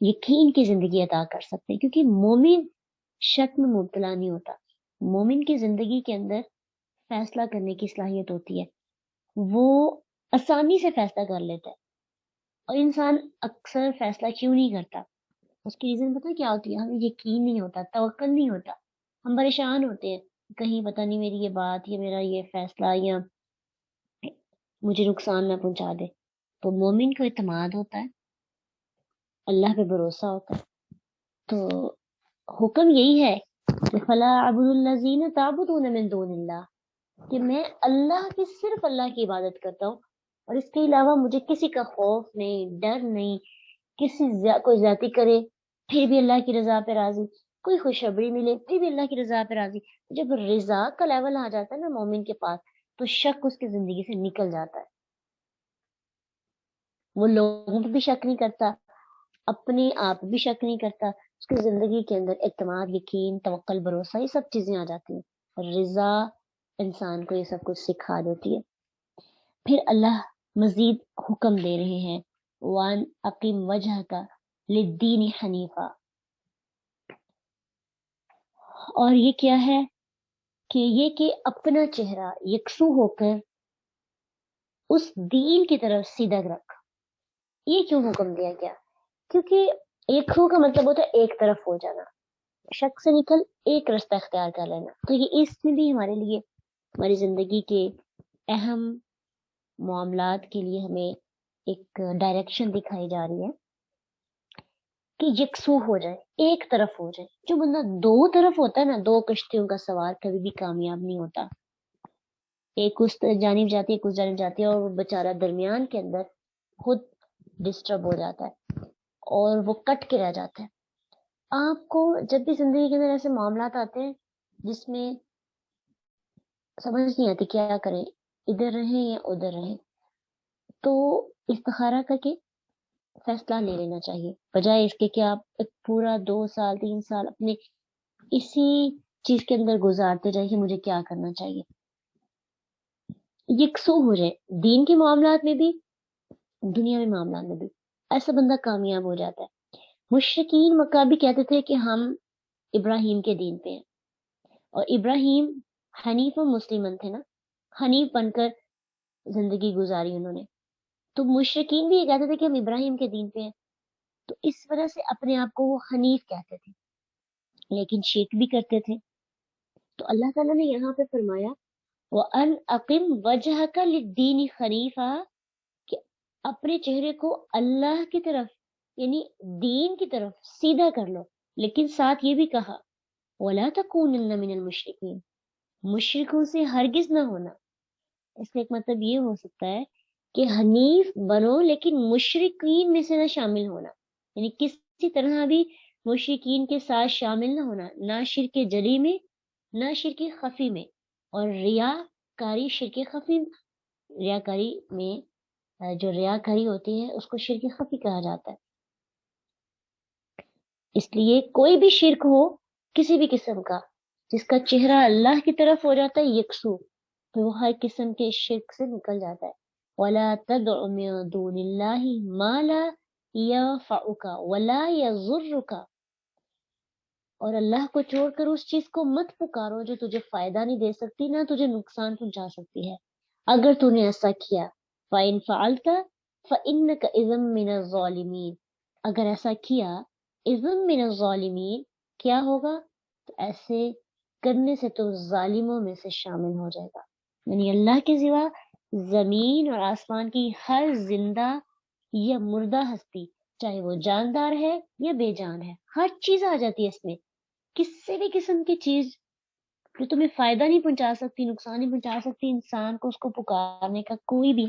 یقین کی زندگی عطا کر سکتے ہیں، کیونکہ مومن شک میں مبتلا نہیں ہوتا۔ مومن کی زندگی کے اندر فیصلہ کرنے کی صلاحیت ہوتی ہے، وہ آسانی سے فیصلہ کر لیتا ہے۔ اور انسان اکثر فیصلہ کیوں نہیں کرتا؟ اس کی ریزن پتہ کیا ہوتی ہے؟ ہمیں یقین نہیں ہوتا، توکل نہیں ہوتا، ہم پریشان ہوتے ہیں، کہیں پتہ نہیں میری یہ بات یا میرا یہ فیصلہ یا مجھے نقصان نہ پہنچا دے۔ تو مومن کو اعتماد ہوتا ہے، اللہ پہ بھروسہ ہوتا ہے۔ تو حکم یہی ہے کہ فلا اعبد الذین تعبدون من دون اللہ، کہ میں اللہ کی، صرف اللہ کی عبادت کرتا ہوں، اور اس کے علاوہ مجھے کسی کا خوف نہیں، ڈر نہیں، کوئی زیادتی کرے پھر بھی اللہ کی رضا پہ راضی، کوئی خوشخبری ملے پھر بھی اللہ کی رضا پہ راضی۔ جب رضا کا لیول آ جاتا ہے نا مومن کے پاس، تو شک اس کی زندگی سے نکل جاتا ہے۔ وہ لوگوں پہ بھی شک نہیں کرتا، اپنے آپ بھی شک نہیں کرتا، اس کی زندگی کے اندر اعتماد، یقین، توکل، بھروسہ، یہ سب چیزیں آ جاتی ہیں۔ رضا انسان کو یہ سب کچھ سکھا دیتی ہے۔ پھر اللہ مزید حکم دے رہے ہیں، وَأَنْ أَقِمْ وَجْهَكَ لِلدِّينِ حَنِيفًا، اور یہ کیا ہے کہ یہ کہ اپنا چہرہ یکسو ہو کر اس دین کی طرف سیدھا رکھ۔ یہ کیوں حکم دیا گیا؟ کیونکہ یکسو کا مطلب ہوتا ہے ایک طرف ہو جانا، شک سے نکل ایک رستہ اختیار کر لینا۔ تو یہ اس میں بھی ہمارے لیے، ہماری زندگی کے اہم معاملات کے لیے ہمیں ایک ڈائریکشن دکھائی جا رہی ہے کہ یکسو ہو جائے، ایک طرف ہو جائے۔ جو بندہ دو طرف ہوتا ہے نا، دو کشتیوں کا سوار کبھی بھی کامیاب نہیں ہوتا۔ ایک اس جانب جاتی ہے، ایک اس جانب جاتی ہے، اور وہ بیچارہ درمیان کے اندر خود ڈسٹرب ہو جاتا ہے اور وہ کٹ کے رہ جاتا ہے۔ آپ کو جب بھی زندگی کے اندر ایسے معاملات آتے ہیں جس میں سمجھ نہیں آتی کیا کریں، ادھر رہیں یا ادھر رہیں، تو استخارہ کر کے فیصلہ لے لینا چاہیے، بجائے اس کے کہ آپ ایک پورا 2 سال 3 سال اپنے اسی چیز کے اندر گزارتے جائیں کہ مجھے کیا کرنا چاہیے۔ یکسو ہو جائے دین کے معاملات میں بھی، دنیا میں معاملات میں بھی، ایسا بندہ کامیاب ہو جاتا ہے۔ مشرکین مکہ بھی کہتے تھے کہ ہم ابراہیم کے دین پہ ہیں، اور ابراہیم حنیف و مسلمن تھے نا، حنیف بن کر زندگی گزاری انہوں نے۔ تو مشرکین بھی یہ کہتے تھے کہ ہم ابراہیم کے دین پہ ہیں، تو اس وجہ سے اپنے آپ کو وہ حنیف کہتے تھے، لیکن شرک بھی کرتے تھے۔ تو اللہ تعالیٰ نے یہاں پہ فرمایا وَأَنْ أَقِمْ وَجْهَكَ لِلدِّينِ حَنِيفًا، کہ اپنے چہرے کو اللہ کی طرف، یعنی دین کی طرف سیدھا کر لو، لیکن ساتھ یہ بھی کہا وَلَا تَكُونَنَّ مِنَ الْمُشْرِكِينَ، مشرکوں سے ہرگز نہ ہونا۔ اس کا ایک مطلب یہ ہو سکتا ہے کہ حنیف بنو لیکن مشرکین میں سے نہ شامل ہونا، یعنی کسی طرح بھی مشرکین کے ساتھ شامل نہ ہونا، نہ شرک جلی میں نہ شرک خفی میں، اور ریاکاری شرک خفی، ریاکاری میں جو ریاکاری ہوتی ہے اس کو شرک خفی کہا جاتا ہے۔ اس لیے کوئی بھی شرک ہو کسی بھی قسم کا جس کا چہرہ اللہ کی طرف ہو جاتا ہے یکسو، تو وہ ہر قسم کے شرک سے نکل جاتا ہے۔ وَلَا تَدْعُ مِن دُونِ اللَّهِ مَا لَا يَنفَعُكَ وَلَا يَضُرُّكَ، اور اللہ کو چھوڑ کر اس چیز کو مت پکارو جو تجھے فائدہ نہیں دے سکتی نہ تجھے نقصان پہنچا سکتی ہے۔ اگر تو نے ایسا کیا فَإِن فَعَلْتَ فَإِنَّكَ إِذًا مِّنَ الظَّالِمِينَ، اگر ایسا کیا اِذًا مِّنَ الظَّالِمِينَ کیا ہوگا؟ تو ایسے کرنے سے تو ظالموں میں سے شامل ہو جائے گا، یعنی اللہ کے سوا زمین اور آسمان کی ہر زندہ یا مردہ ہستی، چاہے وہ جاندار ہے یا بے جان ہے، ہر چیز آ جاتی ہے اس میں۔ کسی بھی قسم کی چیز جو تمہیں فائدہ نہیں پہنچا سکتی، نقصان نہیں پہنچا سکتی، انسان کو اس کو پکارنے کا کوئی بھی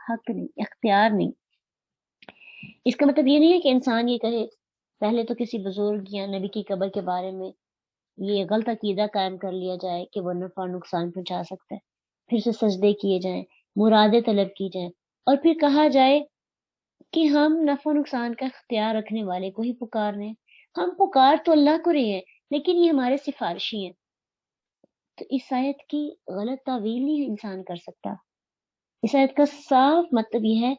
حق نہیں، اختیار نہیں۔ اس کا مطلب یہ نہیں ہے کہ انسان یہ کہے، پہلے تو کسی بزرگ یا نبی کی قبر کے بارے میں یہ غلط عقیدہ قائم کر لیا جائے کہ وہ نفع نقصان پہنچا سکتا ہے، پھر سے سجدے کیے جائیں، مرادیں طلب کی جائیں، اور پھر کہا جائے کہ ہم نفع نقصان کا اختیار رکھنے والے کو ہی پکار رہے ہیں۔ ہم پکار تو اللہ کو رہے ہیں لیکن یہ ہمارے سفارشی ہیں۔ تو اس آیت کی غلط تعویل نہیں انسان کر سکتا۔ اس آیت کا صاف مطلب یہ ہے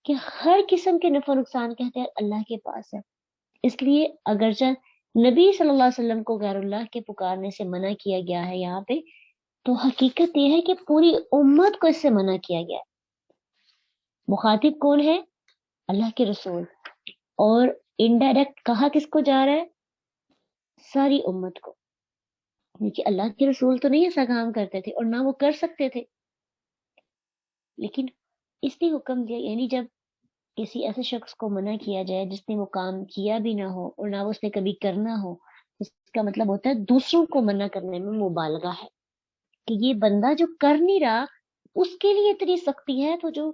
کہ ہر قسم کے نفع نقصان کا اختیار اللہ کے پاس ہے۔ اس لیے اگرچہ نبی صلی اللہ علیہ وسلم کو غیر اللہ کے پکارنے سے منع کیا گیا ہے یہاں پہ، تو حقیقت یہ ہے کہ پوری امت کو اس سے منع کیا گیا ہے۔ مخاطب کون ہے؟ اللہ کے رسول، اور انڈائریکٹ کہا کس کو جا رہا ہے؟ ساری امت کو، کیونکہ اللہ کے رسول تو نہیں ایسا کام کرتے تھے اور نہ وہ کر سکتے تھے، لیکن اس نے حکم دیا، یعنی جب کسی ایسے شخص کو منع کیا جائے جس نے وہ کام کیا بھی نہ ہو اور نہ اس نے کبھی کرنا ہو، اس کا مطلب ہوتا ہے دوسروں کو منع کرنے میں مبالغہ ہے، کہ یہ بندہ جو کر نہیں رہا اس کے لیے اتنی سختی ہے، تو جو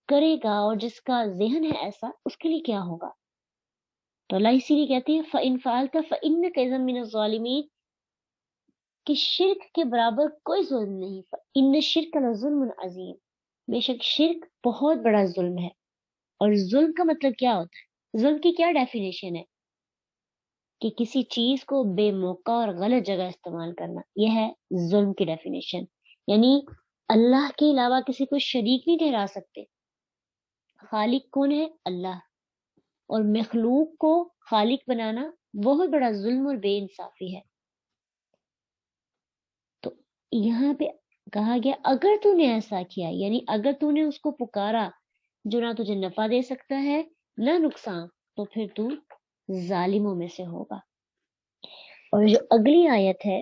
کرے گا اور جس کا ذہن ہے ایسا اس کے لیے کیا ہوگا۔ تو اللہ اسی لیے کہتے ہیں فَإِن فَعَلْتَ فَإِنَّكَ إِذًا مِّنَ الظَّالِمِينَ، کہ شرک کے برابر کوئی ظلم نہیں۔ فَإِنَّ الشِّرْكَ لَظُلْمٌ عَظِيمٌ، بے شک شرک بہت بڑا ظلم ہے۔ اور ظلم کا مطلب کیا ہوتا ہے؟ ظلم کی کیا ڈیفینیشن ہے؟ کہ کسی چیز کو بے موقع اور غلط جگہ استعمال کرنا، یہ ہے ظلم کی ڈیفینیشن۔ یعنی اللہ کے علاوہ کسی کو شریک نہیں ٹھہرا سکتے۔ خالق کون ہے؟ اللہ، اور مخلوق کو خالق بنانا بہت بڑا ظلم اور بے انصافی ہے۔ تو یہاں پہ کہا گیا اگر تو نے ایسا کیا، یعنی اگر تو نے اس کو پکارا جو نہ تجھے نفع دے سکتا ہے نہ نقصان، تو پھر تو ظالموں میں سے ہوگا۔ اور جو اگلی آیت ہے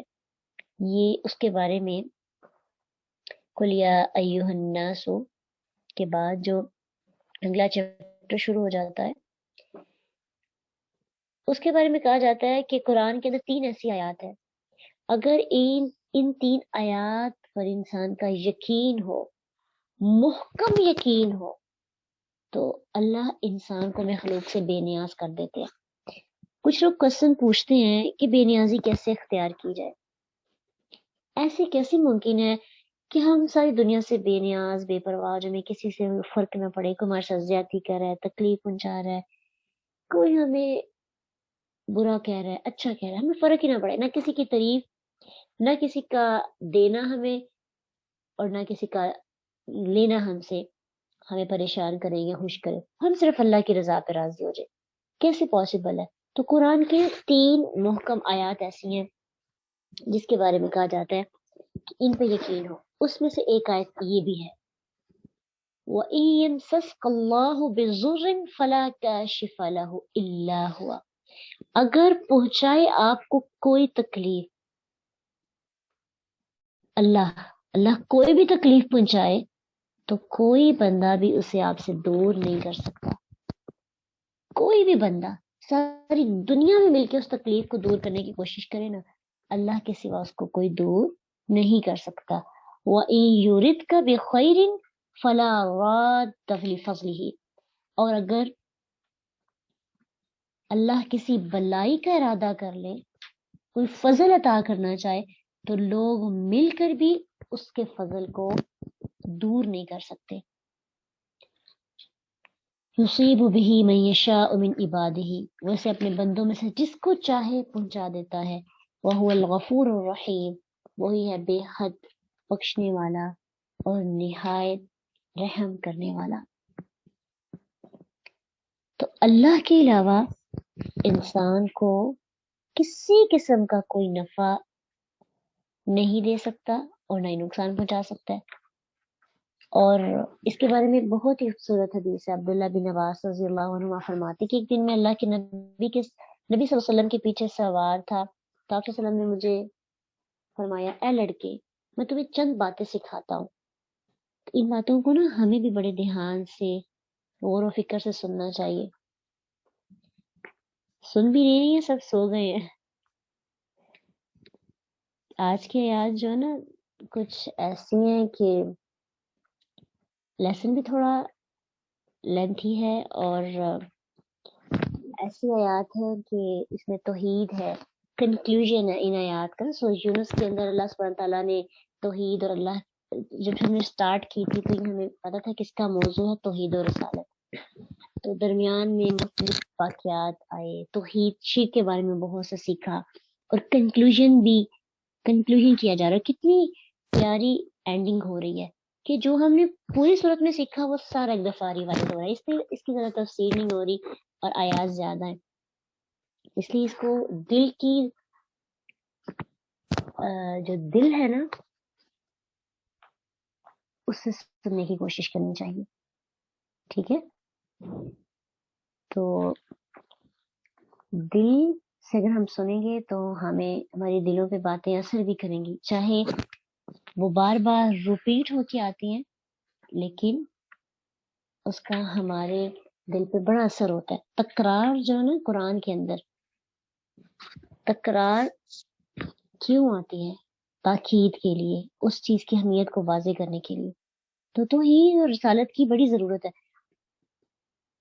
یہ اس کے بارے میں قُلْ یا ایھا الناس کے بعد جو اگلا چیپٹر شروع ہو جاتا ہے، اس کے بارے میں کہا جاتا ہے کہ قرآن کے اندر 3 ایسی آیات ہیں، اگر ان 3 آیات پر انسان کا یقین ہو، محکم یقین ہو، تو اللہ انسان کو مخلوق سے بے نیاز کر دیتے ہیں۔ کچھ لوگ کوسچن پوچھتے ہیں کہ بے نیازی کیسے اختیار کی جائے، ایسے کیسے ممکن ہے کہ ہم ساری دنیا سے بے نیاز بے پرواہ، جو ہمیں کسی سے فرق نہ پڑے، کوئی ہمارے ساتھ زیادتی کر رہا ہے، تکلیف پہنچا رہا ہے، کوئی ہمیں برا کہہ رہا ہے، اچھا کہہ رہا ہے، ہمیں فرق ہی نہ پڑے، نہ کسی کی تعریف، نہ کسی کا دینا ہمیں اور نہ کسی کا لینا ہم سے ہمیں پریشان کرے یا خوش کرے، ہم صرف اللہ کی رضا پہ راضی ہو جائے، کیسے پاسبل ہے؟ تو قرآن کے 3 محکم آیات ایسی ہیں جس کے بارے میں کہا جاتا ہے کہ ان پہ یقین ہو۔ اس میں سے ایک آیت یہ بھی ہے وَإِن يَمْسَسْكَ اللَّهُ بِضُرٍّ فَلَا كَاشِفَ لَهُ إِلَّا هُوَ، اگر پہنچائے آپ کو کوئی تکلیف، اللہ کوئی بھی تکلیف پہنچائے تو کوئی بندہ بھی اسے آپ سے دور نہیں کر سکتا، کوئی بھی بندہ ساری دنیا میں مل کے اس تکلیف کو دور کرنے کی کوشش کرے نا، اللہ کے سوا اس کو کوئی دور نہیں کر سکتا۔ وَإِن يُرِدْكَ بِخَيْرٍ فلا راد لفضلہ، اور اگر اللہ کسی بلائی کا ارادہ کر لے، کوئی فضل عطا کرنا چاہے، تو لوگ مل کر بھی اس کے فضل کو دور نہیں کر سکتے. یصیب بہ من یشاء من عبادہ، ویسے اپنے بندوں میں سے جس کو چاہے پہنچا دیتا ہے. وہو الغفور الرحیم، وہی ہے بے حد بخشنے والا اور نہایت رحم کرنے والا. تو اللہ کے علاوہ انسان کو کسی قسم کا کوئی نفع نہیں دے سکتا اور نہ ہی نقصان پہنچا سکتا ہے. اور اس کے بارے میں بہت ہی خوبصورت حدیث ہے. عبداللہ بن عباس رضی اللہ عنہ فرماتے کہ ایک دن میں اللہ کے نبی صلی اللہ علیہ وسلم کے پیچھے سوار تھا، تو آپ صلی اللہ علیہ وسلم نے مجھے فرمایا، اے لڑکے، میں تمہیں چند باتیں سکھاتا ہوں. ان باتوں کو نا ہمیں بھی بڑے دھیان سے غور و فکر سے سننا چاہیے. سن بھی نہیں ہیں، سب سو گئے ہیں. آج کے آیات جو ہے نا کچھ ایسی ہیں کہ لیسن بھی تھوڑا لینتھی ہے، اور ایسی آیات ہے کہ اس میں توحید ہے، کنکلوژن ہے ان آیات کا. سورہ یونس کے اندر اللہ سبحانہ تعالیٰ نے توحید اور اللہ، جب ہم نے سٹارٹ کی تھی تو ہمیں پتا تھا کہ اس کا موضوع ہے توحید اور رسالت. تو درمیان میں مختلف واقعات آئے، توحید شرک کے بارے میں بہت سے سیکھا، اور کنکلوژن کیا جا رہا ہے. کتنی پیاری اینڈنگ ہو رہی ہے کہ جو ہم نے پوری صورت میں سیکھا وہ سارا ایک دفعہ ریوائز ہو رہا ہے. اس کی زیادہ تفسیر نہیں ہو رہی اور آیات زیادہ ہیں، اس لیے اس کو دل کی جو دل ہے نا اس سے سننے کی کوشش کرنی چاہیے. ٹھیک ہے، تو دل سے اگر ہم سنیں گے تو ہمارے دلوں پہ باتیں اثر بھی کریں گی، چاہے وہ بار بار ریپیٹ ہو کے آتی ہیں، لیکن اس کا ہمارے دل پہ بڑا اثر ہوتا ہے. تکرار جو ہے نا قرآن کے اندر، تکرار کیوں آتی ہے؟ تاکید کے لیے، اس چیز کی اہمیت کو واضح کرنے کے لیے. تو توحید اور رسالت کی بڑی ضرورت ہے.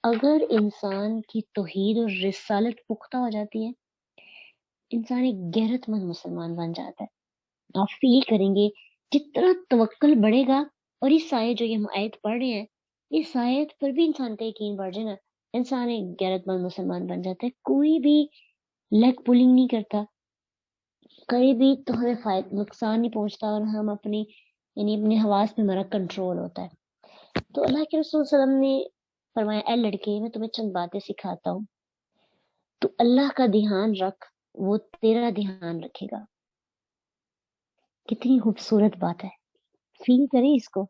اگر انسان کی توحید اور رسالت پختہ ہو جاتی ہے، انسان ایک غیرت مند مسلمان بن جاتا ہے. آپ فیل کریں گے جتنا توکل بڑھے گا، اور اس آیت جو یہ ہم آیت پڑھ رہے ہیں، اس آیت پر بھی انسان کا یقین بڑھ جائے نا، انسان ایک غیرت مند مسلمان بن جاتا ہے. کوئی بھی لیگ پولنگ نہیں کرتا، کہیں بھی تو ہمیں نقصان نہیں پہنچتا، اور ہم اپنی اپنے حواس پہ ہمارا کنٹرول ہوتا ہے. تو اللہ کے رسول صلی اللہ علیہ وسلم نے فرمایا، اے لڑکے، میں تمہیں چند باتیں سکھاتا ہوں، تو اللہ کا دھیان رکھ، وہ تیرا دھیان رکھے گا. کتنی خوبصورت بات ہے، فیل کریں اس کو.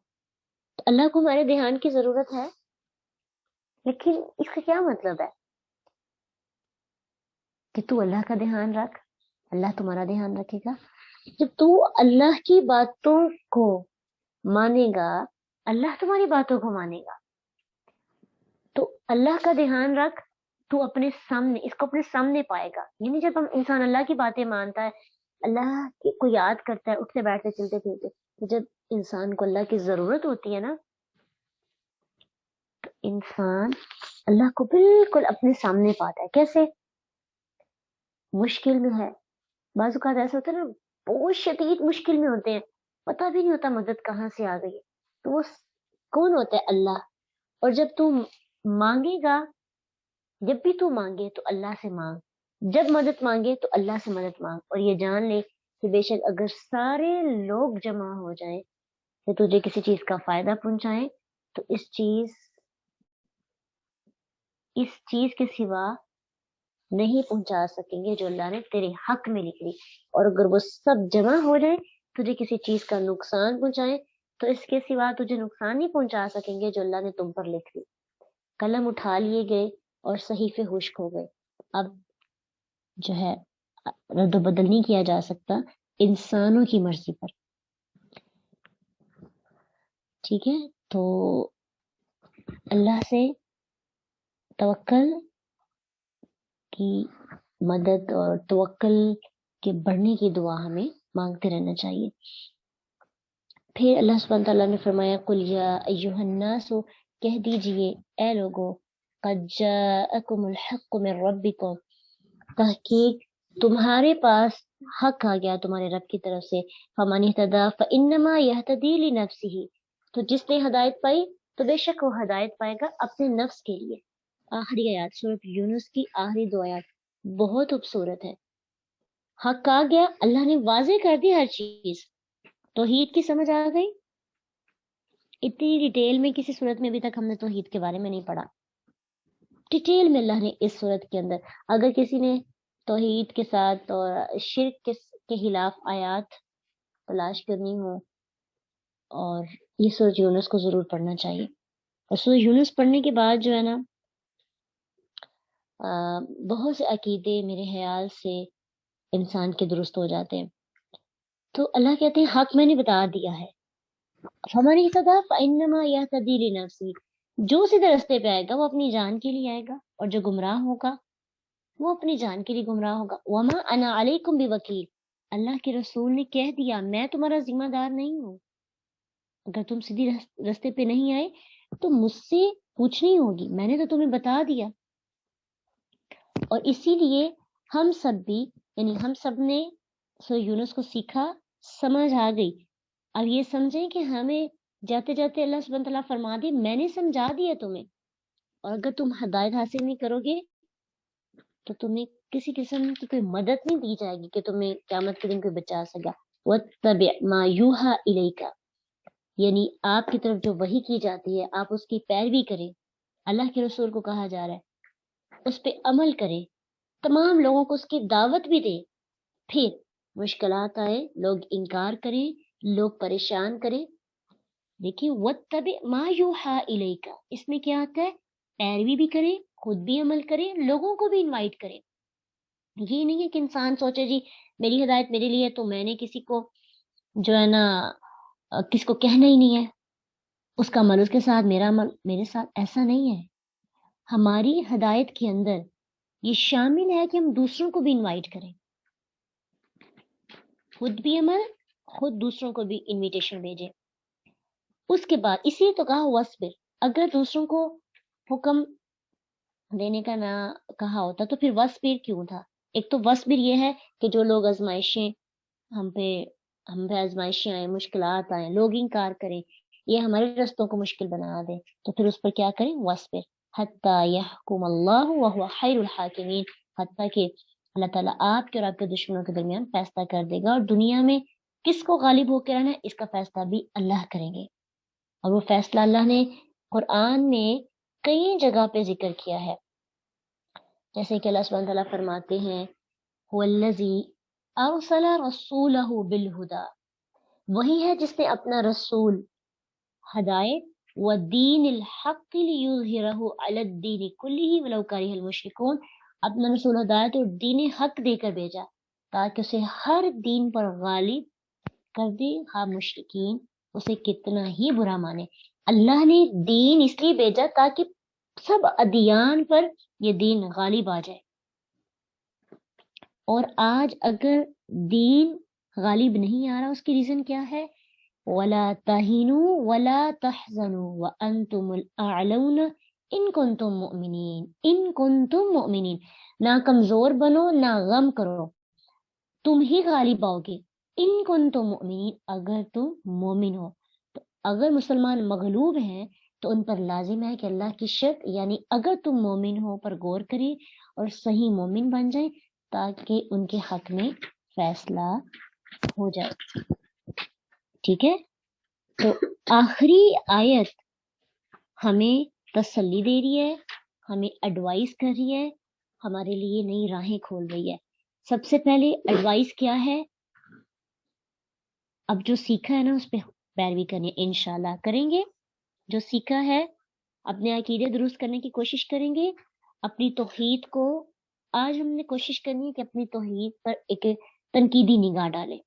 تو اللہ کو ہمارے دھیان کی ضرورت ہے، لیکن اس کا کیا مطلب ہے کہ تو اللہ کا دھیان رکھ، اللہ تمہارا دھیان رکھے گا. جب تو اللہ کی باتوں کو مانے گا، اللہ تمہاری باتوں کو مانے گا. تو اللہ کا دھیان رکھ، تو اپنے سامنے اس کو اپنے سامنے پائے گا. یعنی جب ہم انسان اللہ کی باتیں مانتا ہے، اللہ کو یاد کرتا ہے، اٹھتے بیٹھتے چلتے پھرتے، تو جب انسان کو اللہ کی ضرورت ہوتی ہے نا، تو انسان اللہ کو بالکل اپنے سامنے پاتا ہے. کیسے؟ مشکل میں ہے، بعض اوقات ایسا ہوتا ہے نا، بہت شدید مشکل میں ہوتے ہیں، پتہ بھی نہیں ہوتا مدد کہاں سے آ گئی ہے. تو وہ کون ہوتا ہے؟ اللہ. اور جب تو مانگے گا، جب بھی تو مانگے تو اللہ سے مانگ، جب مدد مانگے تو اللہ سے مدد مانگ، اور یہ جان لے کہ بے شک اگر سارے لوگ جمع ہو جائیں کہ تجھے کسی چیز کا فائدہ پہنچائیں، تو اس چیز کے سوا نہیں پہنچا سکیں گے جو اللہ نے تیرے حق میں لکھ لی. اور اگر وہ سب جمع ہو جائے تجھے کسی چیز کا نقصان پہنچائے، تو اس کے سوا تجھے نقصان نہیں پہنچا سکیں گے جو اللہ نے تم پر لکھ لی. قلم اٹھا لیے گئے اور صحیفے خشک ہو گئے. اب جو ہے رد و بدل نہیں کیا جا سکتا انسانوں کی مرضی پر. ٹھیک ہے، تو اللہ سے توکل کی مدد اور توکل کے بڑھنے کی دعا ہمیں مانگتے رہنا چاہیے. پھر اللہ سبحانہ تعالیٰ نے فرمایا قل یا ایھا الناس، کہہ دیجئے اے لوگو، قد جاءکم الحق من ربکم، تحقیق تمہارے پاس حق آ گیا تمہارے رب کی طرف سے، فمن اہتدی فانما یہتدی لنفسہ، تو جس نے ہدایت پائی تو بے شک وہ ہدایت پائے گا اپنے نفس کے لیے۔ آخری آیات سورۃ یونس کی آخری دو آیات بہت خوبصورت ہے۔ حق آ گیا، اللہ نے واضح کر دی ہر چیز۔ توحید کی سمجھ آ گئی؟ اتنی ڈیٹیل میں کسی صورت میں ابھی تک ہم نے توحید کے بارے میں نہیں پڑھا، ڈیٹیل میں اللہ نے اس صورت کے اندر، اگر کسی نے توحید کے ساتھ اور شرک کے خلاف آیات تلاش کرنی ہو، اور یہ سورۃ یونس کو ضرور پڑھنا چاہیے۔ اور سورۃ یونس پڑھنے کے بعد جو ہے نا بہت سے عقیدے میرے خیال سے انسان کے درست ہو جاتے ہیں۔ تو اللہ کہتے ہیں حق میں نے بتا دیا ہے، فمن اہتدی فانما یہتدی لنفسہ، جو سیدھے رستے پہ آئے گا وہ اپنی جان کے لیے آئے گا، اور جو گمراہ ہوگا وہ اپنی جان کے لیے گمراہ ہوگا۔ وما انا علیکم بوکیل، اللہ کے رسول نے کہہ دیا میں تمہارا ذمہ دار نہیں ہوں، اگر تم سیدھی رستے پہ نہیں آئے تو مجھ سے پوچھنی ہوگی، میں نے تو تمہیں بتا دیا۔ اور اسی لیے ہم سب بھی، یعنی ہم سب نے سورہ یونس کو سیکھا، سمجھ آ گئی۔ اب یہ سمجھیں کہ ہمیں جاتے جاتے اللہ سبحانہ تعالیٰ فرما دے میں نے سمجھا دیا تمہیں، اور اگر تم ہدایت حاصل نہیں کرو گے تو تمہیں کسی قسم کی کوئی مدد نہیں دی جائے گی کہ تمہیں قیامت کے دن کوئی بچا سکا۔ وَاتَّبِعْ مَا يُوحَىٰ إِلَيْكَ، یعنی آپ کی طرف جو وحی کی جاتی ہے آپ اس کی پیروی کریں۔ اللہ کے رسول کو کہا جا رہا ہے اس پہ عمل کریں، تمام لوگوں کو اس کی دعوت بھی دیں۔ پھر مشکلات آئے، لوگ انکار کریں، لوگ پریشان کریں، دیکھیں وَاتَّبِعْ مَا يُوحَىٰ إِلَيْكَ، اس میں کیا آتا ہے؟ پیروی بھی کریں، خود بھی عمل کریں، لوگوں کو بھی انوائٹ کریں۔ یہ نہیں ہے کہ انسان سوچے جی میری ہدایت میرے لیے تو میں نے کسی کو جو ہے نا کسی کو کہنا ہی نہیں ہے، اس کا عمل اس کے ساتھ، میرا عمل میرے ساتھ، ایسا نہیں ہے۔ ہماری ہدایت کے اندر یہ شامل ہے کہ ہم دوسروں کو بھی انوائٹ کریں، خود بھی عمل، خود دوسروں کو بھی انویٹیشن بھیجیں۔ اس کے بعد اسی تو کہا وصبر، اگر دوسروں کو حکم دینے کا نہ کہا ہوتا تو پھر وصبر کیوں تھا؟ ایک تو وصبر یہ ہے کہ جو لوگ آزمائشیں ہم پہ آزمائشیں آئیں، مشکلات آئیں، لوگ انکار کریں، یہ ہمارے رستوں کو مشکل بنا دیں، تو پھر اس پر کیا کریں؟ وصبر حتی یحکم اللہ وہو خیر الحاکمین، حتیٰ کہ اللہ تعالیٰ آپ کے اور آپ کے دشمنوں کے درمیان فیصلہ کر دے گا، اور دنیا میں کس کو غالب ہو کے رہنا ہے اس کا فیصلہ بھی اللہ کریں گے۔ اور وہ فیصلہ اللہ نے قرآن میں کئی جگہ پہ ذکر کیا ہے، جیسے کہ اللہ سبحانہ تعالیٰ فرماتے ہیں وَالَّذِي أَرْسَلَ رَسُولَهُ بِالْهُدَى، وہی ہے جس نے اپنا رسول ہدایت وَدِينِ الْحَقِّ لِيُظْهِرَهُ عَلَى الدِّينِ كُلِّهِ وَلَوْ كَرِهَ الْمُشْرِكُونَ، اپنا رسول ہدایت اور دین حق دے کر بھیجا تاکہ اسے ہر دین پر غالب کر دے، ہاں مشرکین اسے کتنا ہی برا مانے۔ اللہ نے دین اس لیے بھیجا تاکہ سب ادیان پر یہ دین غالب آ جائے، اور آج اگر دین غالب نہیں آ رہا اس کی ریزن کیا ہے؟ وَلَا تَهِنُوا وَلَا تَحْزَنُوا وَأَنْتُمُ الْأَعْلَوْنَ إِن كُنتُم مُؤْمِنِينَ، إِن كُنتُم مُؤْمِنِينَ، نہ کمزور بنو نہ غم کرو، تم ہی غالب آؤ گے، ان کنتم مؤمنین، اگر تم مومن ہو۔ تو اگر مسلمان مغلوب ہیں تو ان پر لازم ہے کہ اللہ کی شرط یعنی اگر تم مومن ہو پر غور کریں اور صحیح مومن بن جائیں تاکہ ان کے حق میں فیصلہ ہو جائے۔ ٹھیک ہے، تو آخری آیت ہمیں تسلی دے رہی ہے، ہمیں ایڈوائز کر رہی ہے، ہمارے لیے نئی راہیں کھول رہی ہے۔ سب سے پہلے ایڈوائز کیا ہے؟ اب جو سیکھا ہے نا اس پہ پیروی کرنی ہے، انشاءاللہ کریں گے۔ جو سیکھا ہے اپنے عقیدے درست کرنے کی کوشش کریں گے، اپنی توحید کو، آج ہم نے کوشش کرنی ہے کہ اپنی توحید پر ایک تنقیدی نگاہ ڈالیں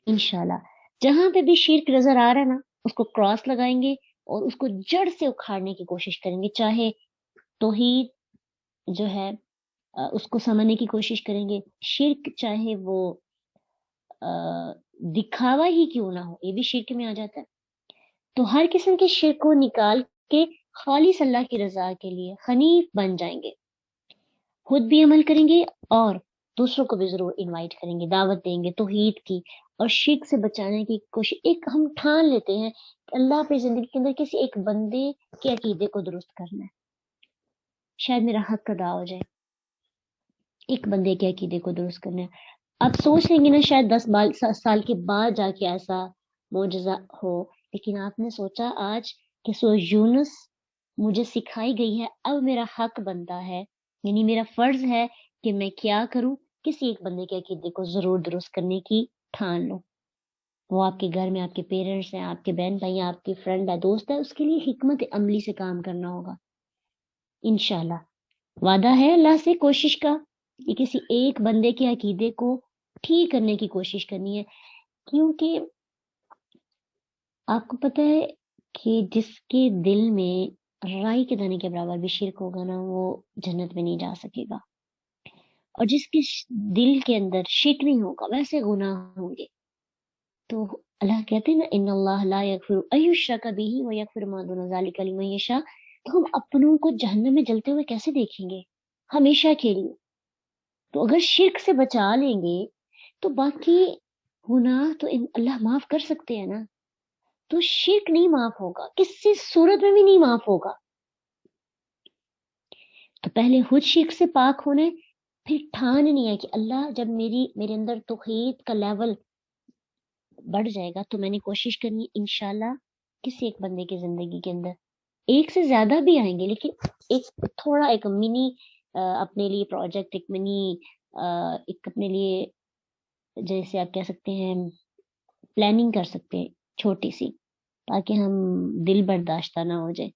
انشاءاللہ۔ جہاں پہ بھی شرک نظر آ رہا ہے نا اس کو کراس لگائیں گے اور اس کو جڑ سے اکھاڑنے کی کوشش کریں گے، چاہے توحید جو ہے اس کو سمجھنے کی کوشش کریں گے، شرک چاہے وہ دکھاوا ہی کیوں نہ ہو، یہ بھی شرک میں آ جاتا ہے۔ تو ہر قسم کے شرک کو نکال کے خالص اللہ کی رضا کے لیے حنیف بن جائیں گے، خود بھی عمل کریں گے اور دوسروں کو بھی ضرور انوائٹ کریں گے، دعوت دیں گے توحید کی اور شرک سے بچانے کی کوشش۔ ایک ہم ٹھان لیتے ہیں کہ اللہ پہ زندگی کے اندر کسی ایک بندے کے عقیدے کو درست کرنا ہے، شاید میرا حق ادا ہو جائے، ایک بندے کے عقیدے کو درست کرنا ہے۔ آپ سوچ لیں گے نا شاید 10 سال کے بعد جا کے ایسا معجزہ ہو، لیکن آپ نے سوچا آج کہ سورہ یونس مجھے سکھائی گئی ہے، اب میرا حق بنتا ہے، یعنی میرا فرض ہے کہ میں کیا کروں، کسی ایک بندے کے عقیدے کو ضرور درست کرنے کی ٹھان لو۔ وہ آپ کے گھر میں آپ کے پیرنٹس ہیں، آپ کے بہن بھائی ہیں، آپ کے فرینڈ ہے، دوست ہے، اس کے لیے حکمت عملی سے کام کرنا ہوگا انشاءاللہ۔ وعدہ ہے اللہ سے کوشش کا کہ کسی ایک بندے کے عقیدے کو ٹھیک کرنے کی کوشش کرنی ہے، کیونکہ آپ کو پتہ ہے کہ جس کے دل میں رائی کے دانے کے برابر بھی شرک ہوگا نا، وہ جنت میں نہیں جا سکے گا، اور جس کے دل کے اندر شرک نہیں ہوگا ویسے گناہ ہوں گے۔ تو اللہ کہتے ہیں نا ان اللہ لا یغفر ان یشرک بہ ویغفر ما دون ذلک لمن یشاء، تو ہم اپنوں کو جہنم میں جلتے ہوئے کیسے دیکھیں گے ہمیشہ کے لیے؟ تو اگر شرک سے بچا لیں گے تو باقی گناہ تو اللہ معاف کر سکتے ہیں نا، تو شرک نہیں معاف ہوگا، کسی صورت میں بھی نہیں معاف ہوگا۔ تو پہلے خود شرک سے پاک ہونے، پھر ٹھاننی ہے کہ اللہ جب میرے اندر توحید کا لیول بڑھ جائے گا تو میں نے کوشش کرنی ہے انشاءاللہ کسی ایک بندے کی زندگی کے اندر، ایک سے زیادہ بھی آئیں گے لیکن ایک منی اپنے لیے پروجیکٹ، ایک منی ایک اپنے لیے جیسے آپ کہہ سکتے ہیں پلاننگ کر سکتے ہیں چھوٹی سی، تاکہ ہم دل برداشتہ نہ ہو جائے۔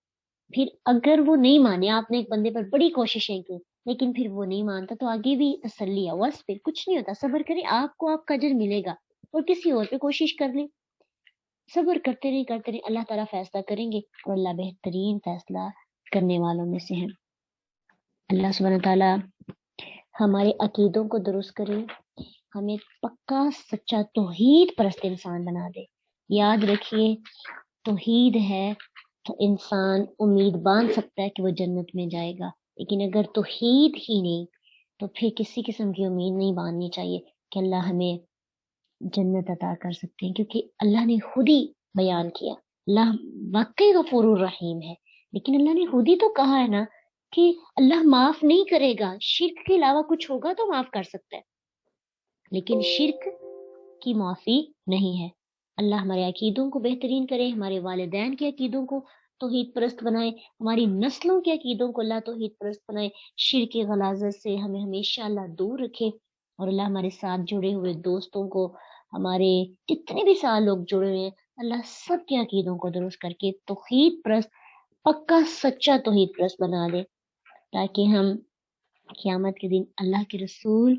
پھر اگر وہ نہیں مانے، آپ نے ایک بندے پر بڑی کوششیں کی لیکن پھر وہ نہیں مانتا، تو آگے بھی تسلی ہے، بس پھر کچھ نہیں ہوتا، صبر کریں، آپ کو آپ کا اجر ملے گا، اور کسی اور پہ کوشش کر لیں، صبر کرتے رہیں، اللہ تعالیٰ فیصلہ کریں گے، اور اللہ بہترین فیصلہ کرنے والوں میں سے ہیں۔ اللہ سبحانہ تعالیٰ ہمارے عقیدوں کو درست کرے، ہمیں پکا سچا توحید پرست انسان بنا دے۔ یاد رکھیے توحید ہے تو انسان امید باندھ سکتا ہے کہ وہ جنت میں جائے گا، لیکن اگر توحید ہی نہیں تو پھر کسی قسم کی امید نہیں باندھنی چاہیے کہ اللہ ہمیں جنت عطا کر سکتے ہیں، کیونکہ اللہ نے خود ہی بیان کیا اللہ واقعی غفور الرحیم ہے، لیکن اللہ نے خود ہی تو کہا ہے نا کہ اللہ معاف نہیں کرے گا، شرک کے علاوہ کچھ ہوگا تو معاف کر سکتا ہے، لیکن شرک کی معافی نہیں ہے۔ اللہ ہمارے عقیدوں کو بہترین کرے، ہمارے والدین کے عقیدوں کو توحید پرست بنائے، ہماری نسلوں کے عقیدوں کو اللہ توحید پرست بنائے، شرک کی غلاظت سے ہمیں ہمیشہ اللہ دور رکھے، اور اللہ ہمارے ساتھ جڑے ہوئے دوستوں کو، ہمارے جتنے بھی سال لوگ جڑے ہوئے ہیں، اللہ سب کے عقیدوں کو درست کر کے توحید پرست، پکا سچا توحید پرست بنا دے، تاکہ ہم قیامت کے دن اللہ کے رسول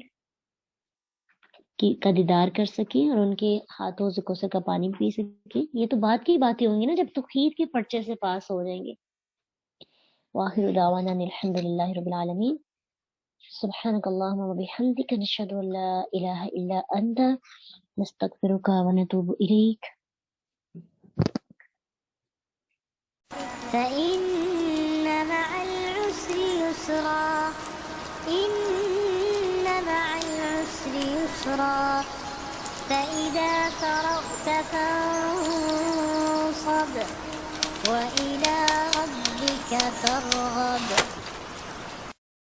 کا دیدار کر سکیں اور ان کے ہاتھوں سے کوثر کا پانی پی سکیں۔ یہ تو بعد کی باتیں ہوں گی نا جب توحید کے پرچے سے پاس ہو جائیں گے۔ وآخر دعوانا الحمد للہ رب العالمین، سبحانک اللہم وبحمدک، نشہد ان لا الہ الا انت، نستغفرک ونتوب الیک۔ فإن مع العسر يسرا، إن مع العسر يسرا، فإذا فرغت فانصب وإلى ربك فارغب۔